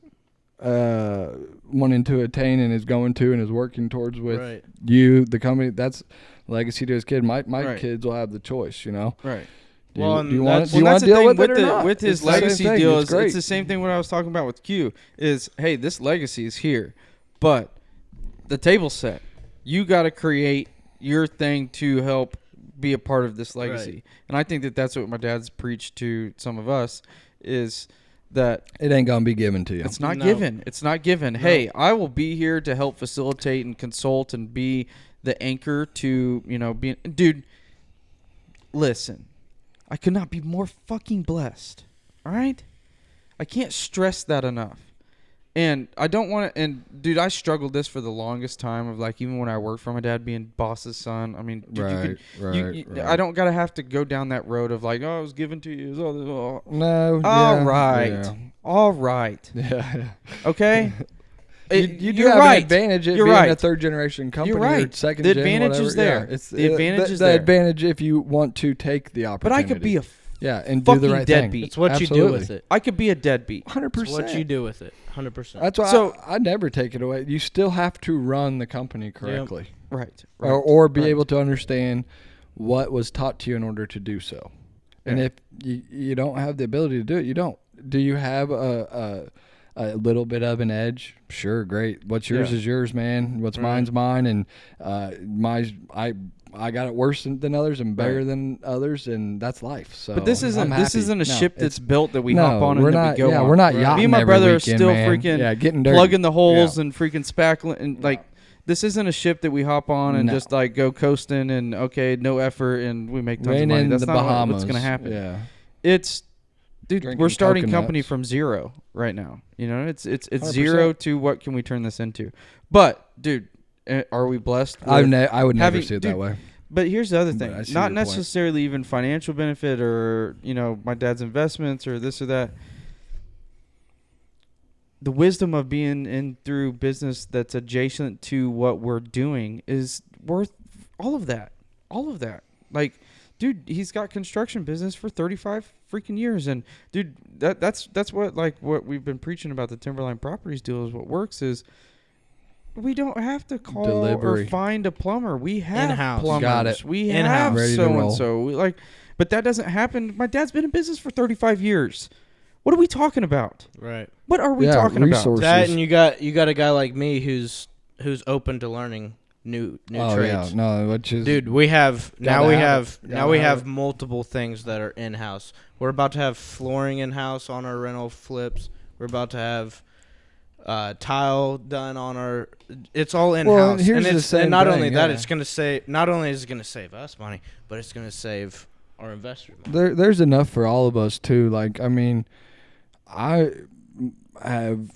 wanting to attain and is going to and is working towards with Right. you, the company. That's legacy to his kid. My Right. kids will have the choice. right. Do Well, you, and do you want that's- do you Well, want that's to the deal thing with with it or the not? with his It's the same legacy thing. deal. It's It's great. the same thing what I was talking about with Q. Is hey, this legacy is here, but the table's set. You got to create your thing to help be a part of this legacy. Right. And I think that that's what my dad's preached to some of us is that It ain't gonna be given to you. it's not No. given. It's not given. Hey, I will be here to help facilitate and consult and be the anchor to, be dude, listen. I could not be more fucking blessed. All right? I can't stress that enough. And I don't want to, and dude, I struggled this for the longest time of like, even when I worked for my dad being boss's son. I mean, dude, Right. I don't got to have to go down that road of like, oh, it was given to you. No. All yeah, right. Yeah. All right. Yeah. Okay? You do You're have right. an advantage at You're being right. a third generation company. You're right. Or second The gen, advantage whatever. is there. Yeah, it's The advantage is the there. advantage if you want to take the But opportunity. I could be a and do the fucking right deadbeat. thing. It's what you do with it. I could be a deadbeat. 100%. It's what you do with it. 100%. That's why So- I never take it away. You still have to run the company correctly, Right. or be right. able to understand what was taught to you in order to do so. And Yeah. if you don't have the ability to do it, you don't. Do you have a little bit of an edge? Sure, great. What's yours Yeah. is yours, man. What's Right. mine's mine, and I got it worse than others and better than others, and that's life. So, But this isn't a ship that's it's built that we hop on and we're then not, we go on. we're not Me yachting and my every brother weekend, are still man. freaking getting dirty. plugging the holes Yeah. and freaking spackling and like. This isn't a ship that we hop on and just like go coasting and okay, no effort and we make tons of Rain money. in That's the not Bahamas. what's going to happen. Yeah. It's, dude, Drinking we're starting coconuts. company from zero right now. You know, it's 100%. zero to what can we turn this into? But dude, are we blessed? I would with never having- see it dude, that way. But here's the other But thing: I see not your point. necessarily even financial benefit or my dad's investments or this or that. The wisdom of being in through business that's adjacent to what we're doing is worth all of that. All of that. Like, dude, he's got construction business for 35 freaking years. And dude, that's what we've been preaching about the Timberline Properties deal is what works is we don't have to call Delivery. or find a plumber. We have In-house. plumbers. Got it. We In-house. have Ready to so and roll. so. But that doesn't happen. My dad's been in business for 35 years. What are we talking about? Right. What are we Yeah, talking resources. That and you got a guy like me who's open to learning new Oh trades. yeah, no, which is Dude, we have Gotta have it. now Gotta we have have multiple things that are in house. We're about to have flooring in house on our rental flips. We're about to have tile done on our. It's all in Well, house, and here's and the it's same and not thing, only that, yeah. it's gonna save. Not only is it gonna save us money, but it's gonna save our investors money. there's enough for all of us too. Like, I mean, I have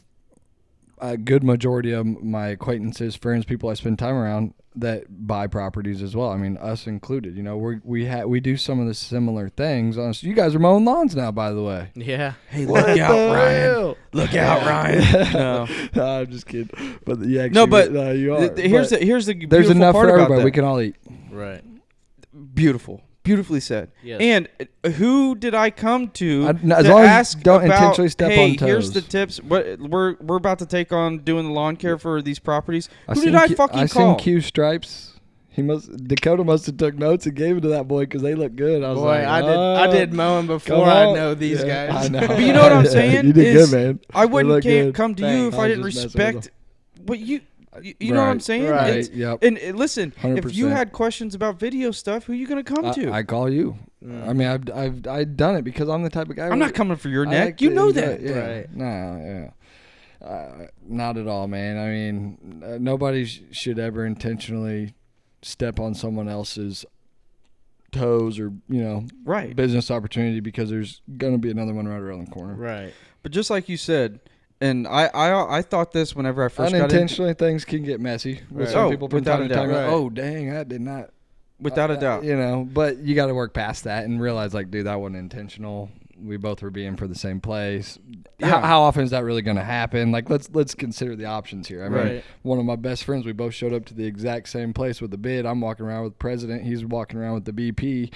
a good majority of my acquaintances, friends, people I spend time around that buy properties as well. I mean, us included. You know, we do some of the similar things. You guys are mowing lawns now, by the way. Yeah. Hey, look out, Ryan. Look out, Ryan. No. No, I'm just kidding. But yeah, actually, No, but you are. here's But the there's beautiful enough part for about everybody. that. We can all eat. Right. Beautiful. Beautifully said. Yes. And who did I come to As to long as you ask don't about, intentionally step hey, on here's the toes." tips. What we're about to take on doing the lawn care for these properties. Who seen did I Q- fucking I call? seen Q Stripes. Dakota must have took notes and gave it to that boy because they look good. I was Boy, like, I did mowing come before I on. know these Yeah, guys. I know. But you know what I'm saying? You did is good, man. I They wouldn't look good. come to you Thanks. if I I was didn't just messing with respect what you know what I'm Right. saying? Right. It's- Yep. And listen, if you 100%. had questions about video stuff, who you gonna come to? I call you. I mean, I've done it because I'm the type of guy. I'm not coming for your I neck. like You to know enjoy that. it, Yeah. Right. No, yeah. Not at all, man. I mean, nobody should ever intentionally step on someone else's toes or Right. business opportunity because there's gonna be another one right around the corner. Right. But just like you said, and I thought this whenever I first got in. Unintentionally, things can get messy. With Right. some Oh, people from without time a to time, doubt. like, Right. oh dang, I did not. Without a doubt. But you got to work past that and realize, like, dude, that wasn't intentional. We both were being for the same place. Yeah. How often is that really going to happen? Like, let's consider the options here. I mean, Right. one of my best friends, we both showed up to the exact same place with the bid. I'm walking around with the president. He's walking around with the BP.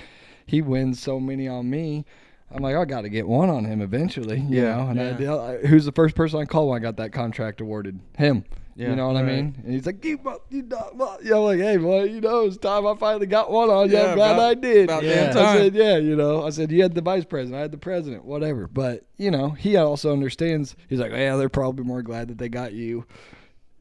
He wins so many on me. I'm like, I got to get one on him eventually. You Yeah. know? And Yeah. who's the first person I called when I got that contract awarded? Him. Yeah. You know what I Right. mean? And he's like, you not, well, I'm like, hey, boy, it's time I finally got one on you. Yeah, I'm glad about- I did. about damn I time. said, I said, you had the vice president, I had the president, whatever. But, he also understands. He's like, yeah, they're probably more glad that they got you,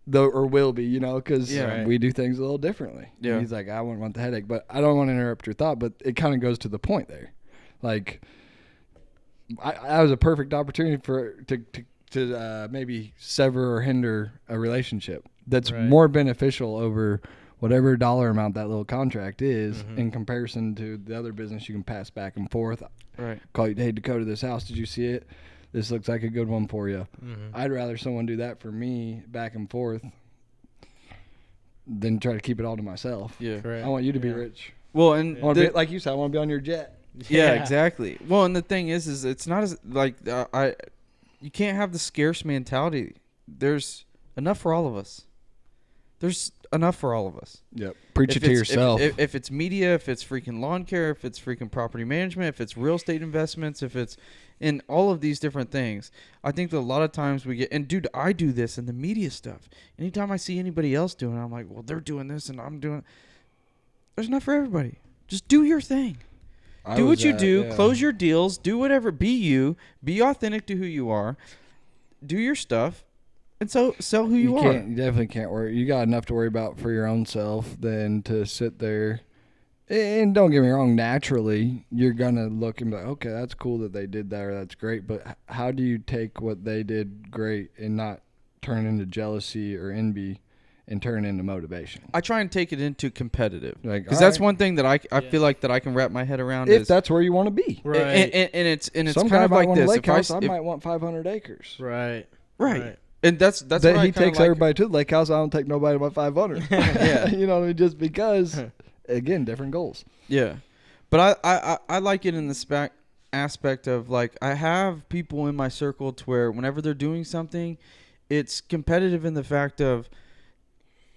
though, or will be, because Yeah. Right. we do things a little differently. Yeah. And he's like, I wouldn't want the headache. But I don't want to interrupt your thought, but it kind of goes to the point there. Like, I was a perfect opportunity to maybe sever or hinder a relationship that's Right. more beneficial over whatever dollar amount that little contract is in comparison to the other business you can pass back and forth. Right. Call you, hey, Dakota, this house, did you see it? This looks like a good one for you. I'd rather someone do that for me back and forth than try to keep it all to myself. Yeah. Correct. I want you to be Yeah. rich. Well, and I want to be, like you said, I want to be on your jet. yeah, Yeah. exactly. Well, and the thing is it's not as like you can't have the scarce mentality. There's enough for all of us. There's enough for all of us. Yep. Preach If it to it's- yourself. If it's media, if it's freaking lawn care, if it's freaking property management, if it's real estate investments, if it's in all of these different things, I think that a lot of times we get, and dude, I do this in the media stuff. Anytime I see anybody else doing it, I'm like, well, they're doing this and I'm doing. There's enough for everybody. Just do your thing. Do what you do. Close your deals. Do whatever. Be you. Be authentic to who you are. Do your stuff, and so sell who you are. You definitely can't worry. You got enough to worry about for your own self than to sit there And don't get me wrong, naturally, you're going to look and be like, okay, that's cool that they did that or that's great. But how do you take what they did great and not turn into jealousy or envy and turn into motivation? I try and take it into competitive. Like, Because all that's right. one thing that I feel like that I can wrap my head around. If is, that's where you want to be. Right. And it's Some kind guy of might like want a this. lake house. I If- might want 500 acres. Right. right. And that's what That I he kinda takes like. everybody to the lake house. I don't take nobody but 500. Yeah. You know what I mean? Just because, again, different goals. Yeah, but I like it in the aspect of, like, I have people in my circle to where whenever they're doing something, it's competitive in the fact of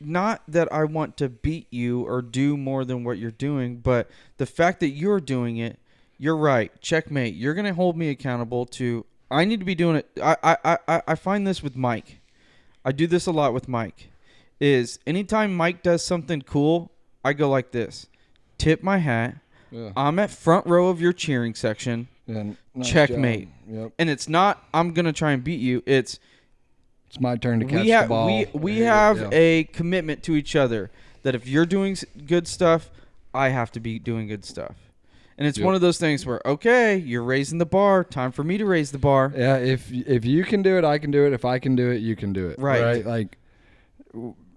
not that I want to beat you or do more than what you're doing, but the fact that you're doing it, you're right, checkmate. You're gonna hold me accountable to. I need to be doing it. I find this with Mike. I do this a lot with Mike. Is anytime Mike does something cool, I go like this. Tip my hat. Yeah. I'm at front row of your cheering section. Yeah, nice Checkmate. job. Yep. And it's not I'm going to try and beat you. It's It's my turn to catch we the ball. we Yeah, have yeah. a commitment to each other that if you're doing good stuff, I have to be doing good stuff. And it's Yep. one of those things where, okay, you're raising the bar. Time for me to raise the bar. Yeah, if you can do it, I can do it. If I can do it, you can do it. Right. Like,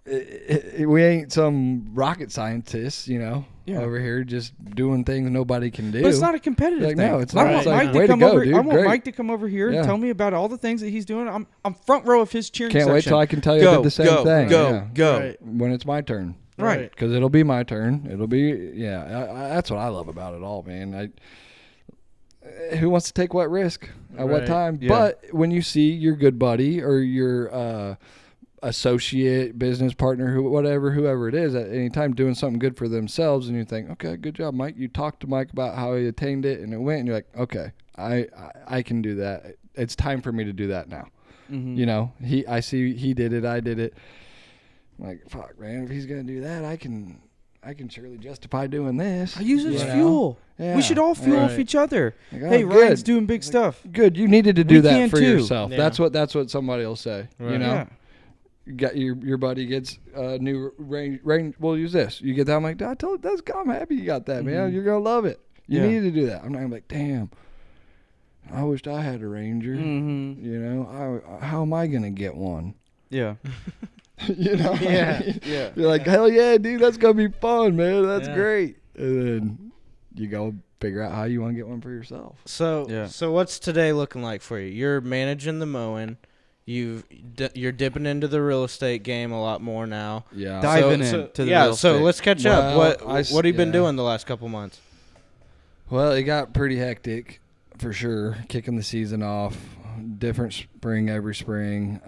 we ain't some rocket scientists, Yeah. over here just doing things nobody can do. But it's not a competitive Like, thing. no, it's I not. want It's like, Mike way to to come go, over. dude. I want Great. Mike to come over here Yeah. and tell me about all the things that he's doing. I'm front row of his cheering Can't section. wait till I can tell you I did the same thing. Go, Yeah. go. Right. When it's my turn. Right. Because it'll be my turn. It'll be, that's what I love about it all, man. Who wants to take what risk at what Right. time? Yeah. But when you see your good buddy or your associate, business partner, whoever it is, at any time doing something good for themselves, and you think, okay, good job, Mike. You talked to Mike about how he attained it, and it went, and you're like, okay, I can do that. It's time for me to do that now. Mm-hmm. I see he did it, I did it. I'm like, fuck, man, if he's gonna do that, I can surely justify doing this. I use it You as know? fuel. Yeah. We should all fuel off Right. each other. Like, oh, Hey, good. Ryan's doing big stuff. Good, you needed to We do that can for too. yourself. Yeah. That's what somebody will say. You Right. know, Yeah. you got your buddy gets a new range. We'll use this. You get that. I'm like, I'm happy you got that, man. Mhm. You're gonna love it. You Yeah. needed to do that. I'm not gonna be like, damn. I wished I had a Ranger. Mm-hmm. You know, how am I gonna get one? Yeah. You know, Yeah. Yeah. You're like, hell yeah, dude, that's gonna be fun, man. That's Yeah. great. And then you go figure out how you want to get one for yourself. So Yeah. so what's today looking like for you? You're managing the mowing. You're dipping into the real estate game a lot more now. Yeah. Diving so, into the yeah. real So estate. let's catch Well, up. What have you been yeah. doing the last couple months? Well, it got pretty hectic for sure, kicking the season off. Different spring every spring.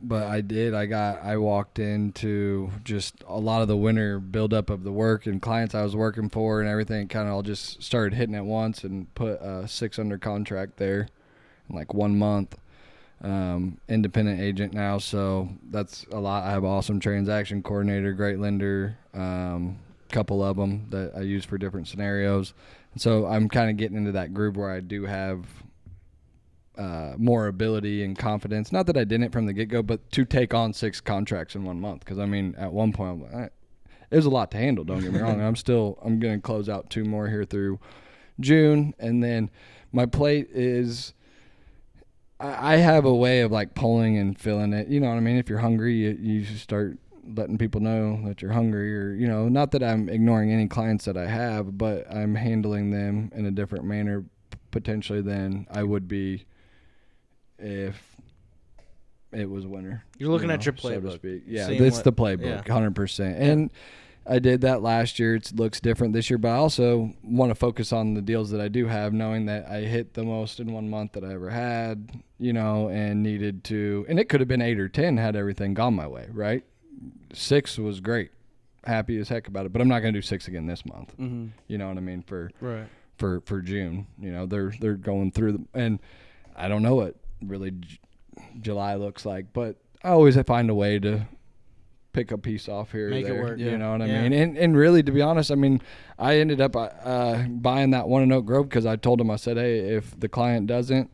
But I walked into just a lot of the winter buildup of the work and clients I was working for and everything kind of all just started hitting at once and put 6 under contract there in like 1 month. Independent agent now, so that's a lot. I have an awesome transaction coordinator, great lender, couple of them that I use for different scenarios. And so I'm kind of getting into that groove where I do have more ability and confidence. Not that I didn't from the get-go, but to take on 6 contracts in 1 month. Because, I mean, at one point, I'm like, it was a lot to handle, don't get me wrong. I'm going to close out 2 more here through June. And then my plate is, I have a way of, like, pulling and filling it. You know what I mean? If you're hungry, you start letting people know that you're hungry, or, not that I'm ignoring any clients that I have, but I'm handling them in a different manner potentially than I would be if it was winter. You're looking at your so to playbook, speak. Yeah, seeing that's what- the playbook, 100%. And I did that last year. It looks different this year, but I also want to focus on the deals that I do have, knowing that I hit the most in 1 month that I ever had, and needed to, and it could have been 8 or 10 had everything gone my way, right? 6 was great. Happy as heck about it, but I'm not going to do 6 again this month. Mm-hmm. You know what I mean? For June, they're going through them, and I don't know what really July looks like, but I always find a way to pick a piece off here Make or it there. work. You know what I Yeah. mean? And really, to be honest, I mean, I ended up buying that one in Oak Grove because I told him, I said, hey, if the client doesn't,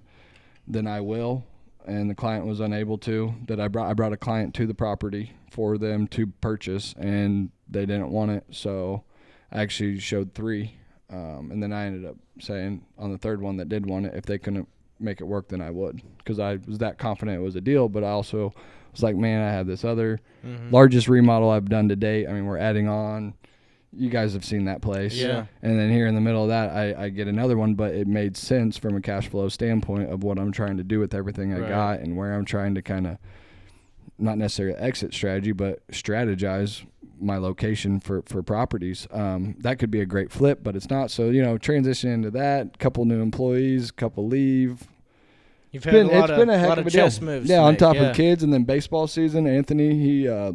then I will. And the client was unable to. I brought a client to the property for them to purchase, and they didn't want it. So I actually showed 3. And then I ended up saying on the third one that did want it, if they couldn't make it work, then I would, because I was that confident it was a deal. But I also was like, man, I have this other largest remodel I've done to date. I mean, we're adding on. You guys have seen that place. Yeah. And then here in the middle of that, I get another one, but it made sense from a cash flow standpoint of what I'm trying to do with everything I got and where I'm trying to kind of not necessarily exit strategy, but strategize my location for properties. That could be a great flip, but it's not. So, transition into that, couple new employees, couple leave. You've had a lot of of chess moves. Yeah, on top of kids, and then baseball season. Anthony, he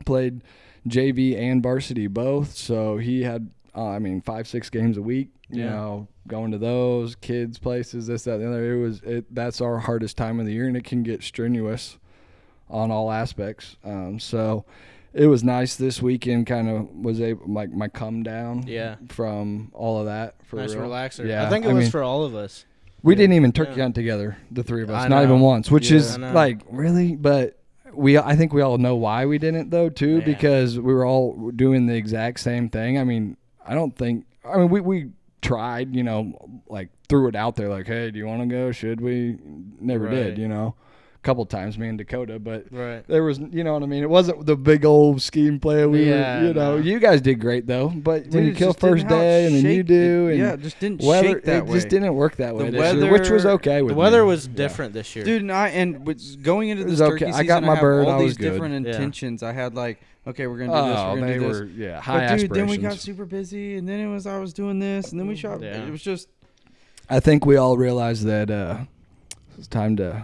played JV and varsity both, so he had 5-6 games a week. You know, going to those kids' places, this, that, and the other. That's our hardest time of the year, and it can get strenuous on all aspects. So it was nice this weekend. Kind of was able my come down. From all of that. Nice real. relaxer. Yeah, I think it was for all of us. We didn't even turkey hunt together, the 3 of us, I not know. even once, which is I know. really, but I think we all know why we didn't though too, because we were all doing the exact same thing. I mean, we tried, threw it out there like, hey, do you want to go? Should we? Never did, a couple times, me and Dakota, but there was, you know what I mean? It wasn't the big old scheme play. You guys did great though, but when you kill first day and then you do, and it just didn't shake that way. It just didn't work that way, weather, which was okay with the weather me. was different this year. Dude, going into this turkey season, I got my have bird. all I was these good. different intentions. I had okay, we're gonna do this. We're gonna do this. High aspirations. Dude, then we got super busy, and then I was doing this, and then we shot. It was just. I think we all realized that it's time to.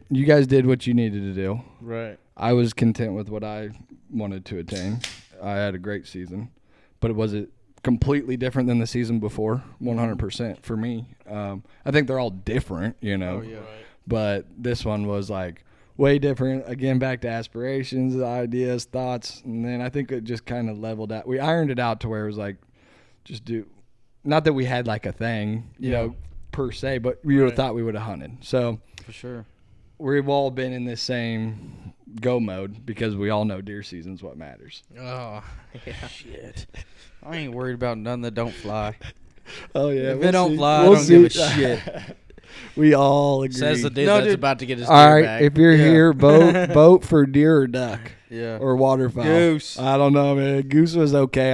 You guys did what you needed to do. Right. I was content with what I wanted to attain. I had a great season, but was it completely different than the season before? 100% for me. I think they're all different, but this one was way different. Again, back to aspirations, ideas, thoughts, and then I think it just kind of leveled out. We ironed it out to where it was just do. Not that we had a thing, per se, but we would have thought we would have hunted. So for sure. We've all been in this same go mode because we all know deer season's what matters. Oh, shit. I ain't worried about none that don't fly. Oh, yeah. If it don't fly, I don't give a shit. We all agree. Says the dude that's about to get his deer all right, back. if you're here, vote for deer or duck. Yeah. Or waterfowl. Goose. I don't know, man. Goose was okay.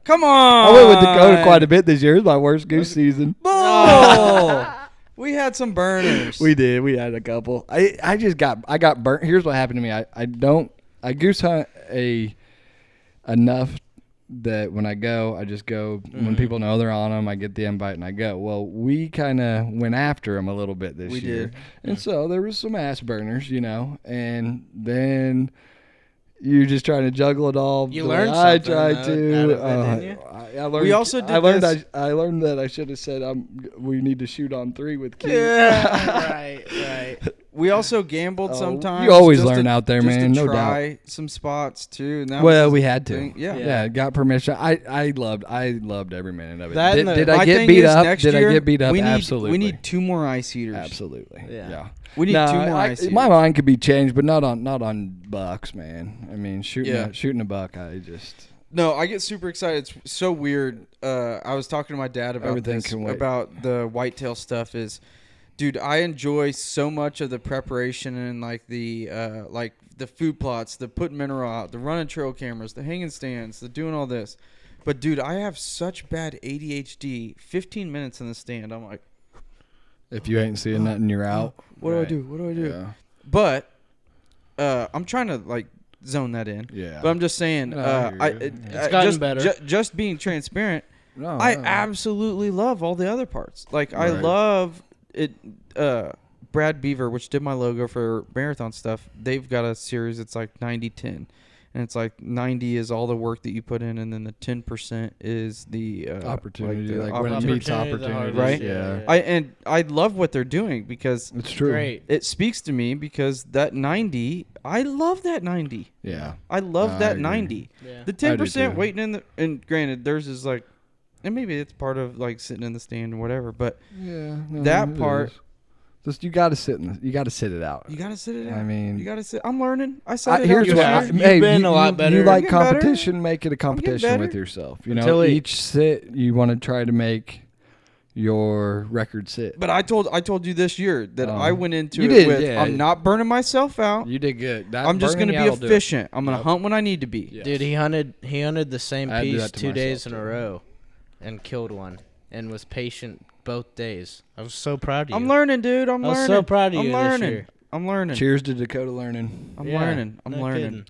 Come on. I went with Dakota quite a bit this year. It was my worst goose season. Bull. We had some burners. We did. We had a couple. I got burnt. Here's what happened to me. I goose hunt enough that when I go, I just go. When people know they're on them, I get the invite and I go. Well, we kind of went after them a little bit this year. We did. And so there was some ass burners, and then you're just trying to juggle it all. You learned I something tried out to. of it, didn't you? I learned. We also did I learned. this. I learned that I should have said we need to shoot on 3 with Keith. Right. We also gambled sometimes. You always just learn out there, man. To No try doubt. some spots too. And that Well, was we the had to. thing. Yeah. Got permission. I loved every minute of it. That and Did the- I My get thing beat is, up? next Did I year, get beat up? we need, Absolutely. We need 2 more ice heaters. Absolutely. Yeah. We need 2 more ice heaters. My mind could be changed, but not on bucks, man. I mean, shooting a buck, No, I get super excited. It's so weird. I was talking to my dad about Everything this, can wait. about the whitetail stuff. Dude, I enjoy so much of the preparation and the food plots, the putting mineral out, the running trail cameras, the hanging stands, the doing all this. But dude, I have such bad ADHD. 15 minutes in the stand, I'm like, if you ain't seeing nothing, you're out. what do I do? What do I do? Yeah. But I'm trying to zone that in. Yeah. But I'm just saying, It's gotten better. Just being transparent. No, I absolutely love all the other parts. I Right. love it. Brad Beaver, which did my logo for marathon stuff, they've got a series. It's 90-10. And it's 90 is all the work that you put in, and then the 10% is the opportunity, the when it meets Opportunity, the opportunity, right? Yeah. I love what they're doing because It's true. Great. it speaks to me because that 90, I love that 90. Yeah. I love I that agree. 90. Yeah. The I do 10% too. waiting and granted, theirs is and maybe it's part of sitting in the stand or whatever, but Yeah. No, that it part, is. Just you got to sit it out. You gotta sit it out. I mean, you gotta sit. I'm learning. I said it here's out what this year. You've been a lot better. You like I'm getting better. competition, make it a competition better. with yourself. You know, Until each sit you want to try to make your record sit. But I told you this year that I went into you it did, with yeah. I'm not burning myself out. You did good. That I'm just burning gonna be out'll do it. efficient. I'm gonna hunt when I need to be. Yeah. Dude, he hunted the same I do piece that to 2 days myself, in a too. row, and killed one, and was patient both days. I was so proud of you. I'm learning, dude. I'm I was learning. so proud of I'm you this learning. year. I'm learning. Cheers to Dakota learning. I'm Yeah, learning. I'm no learning. kidding.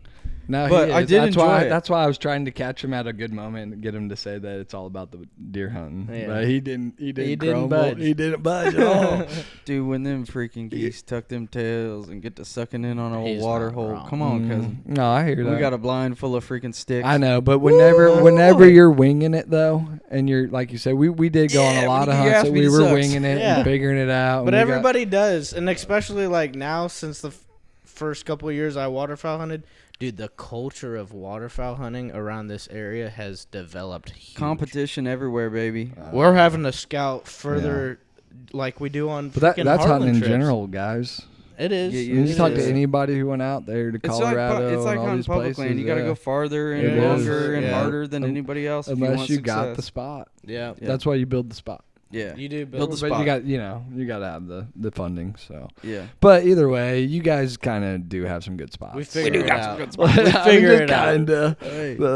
No, But he I is. did That's why. enjoy it. That's why I was trying to catch him at a good moment and get him to say that it's all about the deer hunting. Yeah. But he didn't. He didn't didn't crumble. budge. He didn't budge at all. Dude, when them freaking geese tuck them tails and get to sucking in on a He's water not hole. wrong. Come on, cousin. No, I hear that. We got a blind full of freaking sticks. I know, but whenever you're winging it though, and you're like you said, we did go on Yeah, a lot when of you hunts ask that me, we it were sucks. winging it Yeah. and figuring it out. But and we got- everybody does, and especially like now, since the first couple of years I waterfowl hunted, dude, the culture of waterfowl hunting around this area has developed. Huge. Competition everywhere, baby. We're having to scout further, like we do on. but freaking that's hunting Heartland in trips. general, guys. It is. Yeah, When you it talk is. to anybody who went out there to It's Colorado, it's like and all hunting these public places, land. You got to yeah. go farther It and is, longer and yeah. harder than anybody else. if unless want you got the success. spot. Yeah. That's why you build the spot. Yeah. You do Build build the But spot. you got you got to have the funding. So, Yeah. but either way, you guys kind of do have some good spots. We figured it out. good We figure it out. Kinda.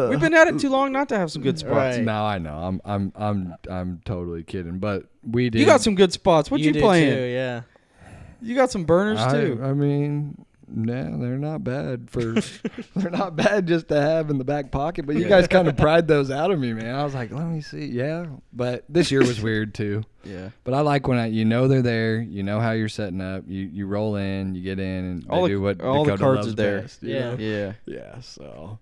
We've been at it too long not to have some good spots. Right. No, I know. I'm totally kidding, but we did. You got some good spots. What you do playing? too, yeah. You got some burners too. I mean, no, they're not bad for. They're not bad just to have in the back pocket. But you guys kind of pried those out of me, man. I was like, let me see. Yeah, but this year was weird too. Yeah. But I like when they're there. You know how you're setting up. You roll in, you get in, and All they the- do what all the Dakota cards loves are there. best, you Yeah. know? Yeah. Yeah. So,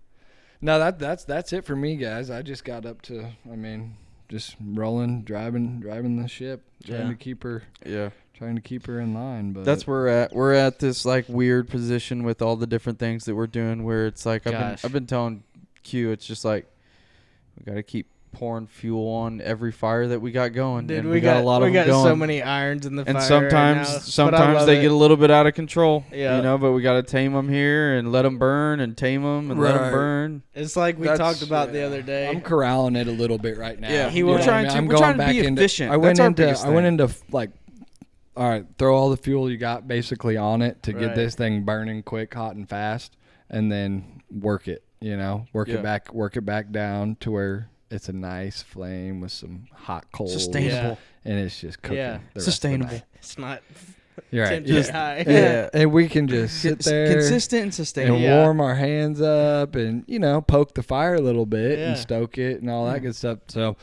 no, that's it for me, guys. I just got up to. I mean, just rolling, driving the ship, trying Yeah. to keep her. Yeah. Trying to keep her in line, but That's where we're at. We're at this like weird position with all the different things that we're doing where it's like Gosh. I've been telling Q, it's just like we got to keep pouring fuel on every fire that we got going. Dude, and we got a lot we of got them going. so many irons in the fire. And right sometimes now, but I love they it. get a little bit out of control. Yeah. You know, but we got to tame them here and let them burn and tame them and let them Right. burn. It's like we That's- talked about the yeah. other day. I'm corralling it a little bit right now. Yeah, He You was- know what trying I to- mean? I'm we're going trying to back be into. efficient. I went That's our into. biggest I went thing. into like, all right, throw all the fuel you got basically on it to Right. get this thing burning quick, hot, and fast, and then work it. You know, work Yeah. it back down to where it's a nice flame with some hot coals. Sustainable. And it's just cooking. Yeah. the rest of the Sustainable. night. It's not You're right. temperature Just- high. Yeah. And we can just sit there. Consistent and sustainable. And Yeah. warm our hands up and, poke the fire a little bit Yeah. and stoke it and all that good stuff. So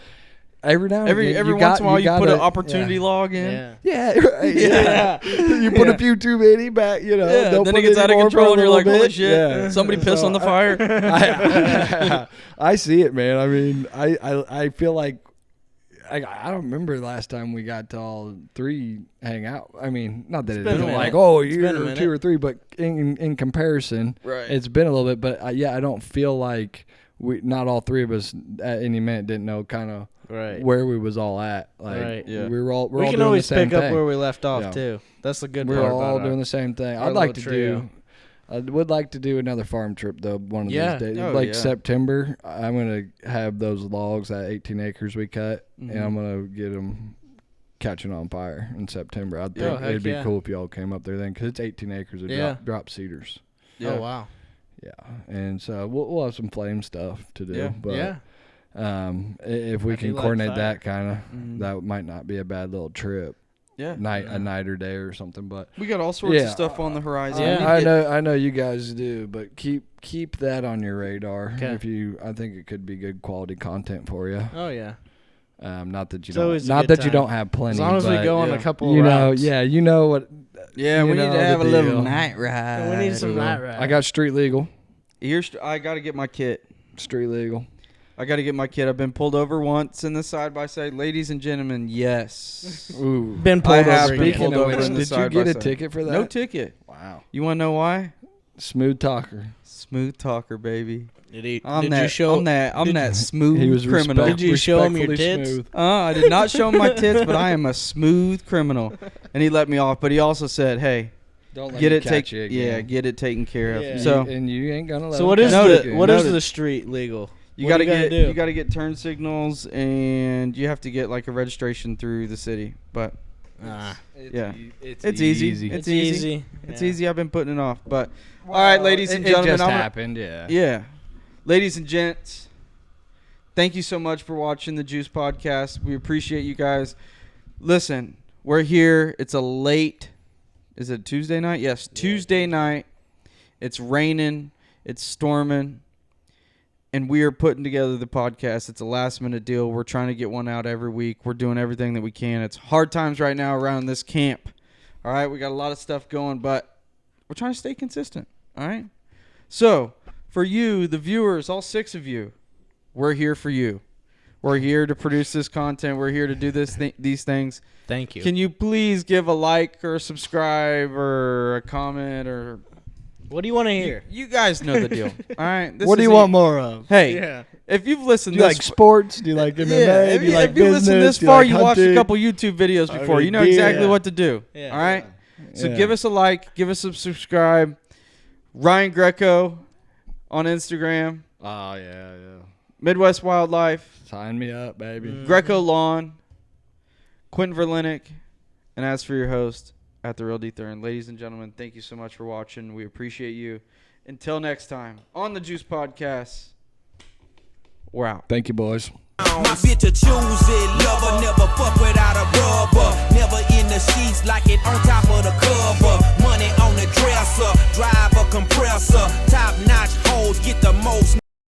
every now and Every again, once in a while you put an gotta- opportunity log in. Yeah. Yeah, right. Yeah. You put a few too many back, Yeah, don't then put it gets any out of more for control a and you're little like, holy bit. shit, Yeah. somebody pissed on the fire. I see it, man. I mean, I feel like I don't remember the last time we got to all three hang out. I mean, not that It's it been a isn't minute. like, oh, a It's year been a or minute. 2 or 3, but in comparison, Right. it's been a little bit. But I don't feel like not all three of us at any minute didn't know kind of Right. where we was all at. Like, Right. Yeah. we're all we can doing always the same pick thing. up where we left off Yeah. too. That's the good We're part. all about doing our- the same thing. our I'd like to little trio. do. I would like to do another farm trip though. One of Yeah. these days, Oh, like yeah. September. I'm gonna have those logs at 18 acres we cut, Mhm. and I'm gonna get them catching on fire in September. I think Oh, heck it'd be yeah. cool if y'all came up there then, because it's 18 acres of Yeah. drop cedars. Yeah. Oh wow. Yeah, and so we'll have some flame stuff to do. Yeah. But Yeah. If we I can do like coordinate fire. that kind of, Mhm. that might not be a bad little trip. Yeah. A night or day or something. But We got all sorts Yeah. of stuff on the horizon. Yeah. We need to get- I know you guys do, but keep that on your radar. 'Kay. I think it could be good quality content for you. Oh yeah. Not that you It's always a don't, not good that you time. don't have plenty. As long as we but go on yeah. a couple you of know, routes. yeah, you know what. Yeah, you we need know to have a the little deal. night ride. we need some night ride. I got street legal. I got to get my kit. Street legal. I got to get my kit. I've been pulled over once in the side by side. Ladies and gentlemen, yes. Ooh. Been I pulled have over been again. Speaking pulled of over which, in the did you side get by a side. ticket for that? No ticket. Wow. You want to know why? Smooth talker. Smooth talker, baby. Did he? I'm did that. you show? I'm that smooth He was criminal. Did you show him your respectfully tits? smooth. I did not show him my tits, but I am a smooth criminal, and he let me off. But he also said, "Hey, Don't let get me it catch you again. get it taken care of." Yeah. So and you ain't gonna let So him what is catch you Noted. the again. what is Noted. the street legal? you What gotta do get do? you gotta get turn signals, and you have to get like a registration through the city. But yeah. It's easy. It's easy. It's Yeah. easy. I've been putting it off. But all right, ladies and gentlemen, it just I'm gonna- happened. Yeah. Yeah. Ladies and gents, thank you so much for watching the Juice Podcast. We appreciate you guys. Listen, we're here. It's a late, is it Tuesday night? Yes, Tuesday night. It's raining. It's storming. And we are putting together the podcast. It's a last-minute deal. We're trying to get one out every week. We're doing everything that we can. It's hard times right now around this camp. All right? We got a lot of stuff going, but we're trying to stay consistent. All right? So, for you, the viewers, all 6 of you, we're here for you. We're here to produce this content. We're here to do these things. Thank you. Can you please give a like or a subscribe or a comment or... What do you want to hear? You guys know the deal. All right? This What do is you want more of? Hey, Yeah. if you've listened Do you this like sports? Do you like MMA? yeah, Do you like if you business? listen this Do far, like you watched a hunting? couple YouTube videos before. mean, You know exactly yeah. what to do. Yeah. All right? So Yeah. give us a like. Give us a subscribe. Ryan Greco on Instagram. Oh, yeah. Midwest Wildlife. Sign me up, baby. Greco Lawn. Quentin Verlinick. And as for your host, at The Real D Thurn. Ladies and gentlemen, thank you so much for watching. We appreciate you. Until next time, on the Juice Podcast, we're out. Thank you, boys. My bitch a choosy lover, never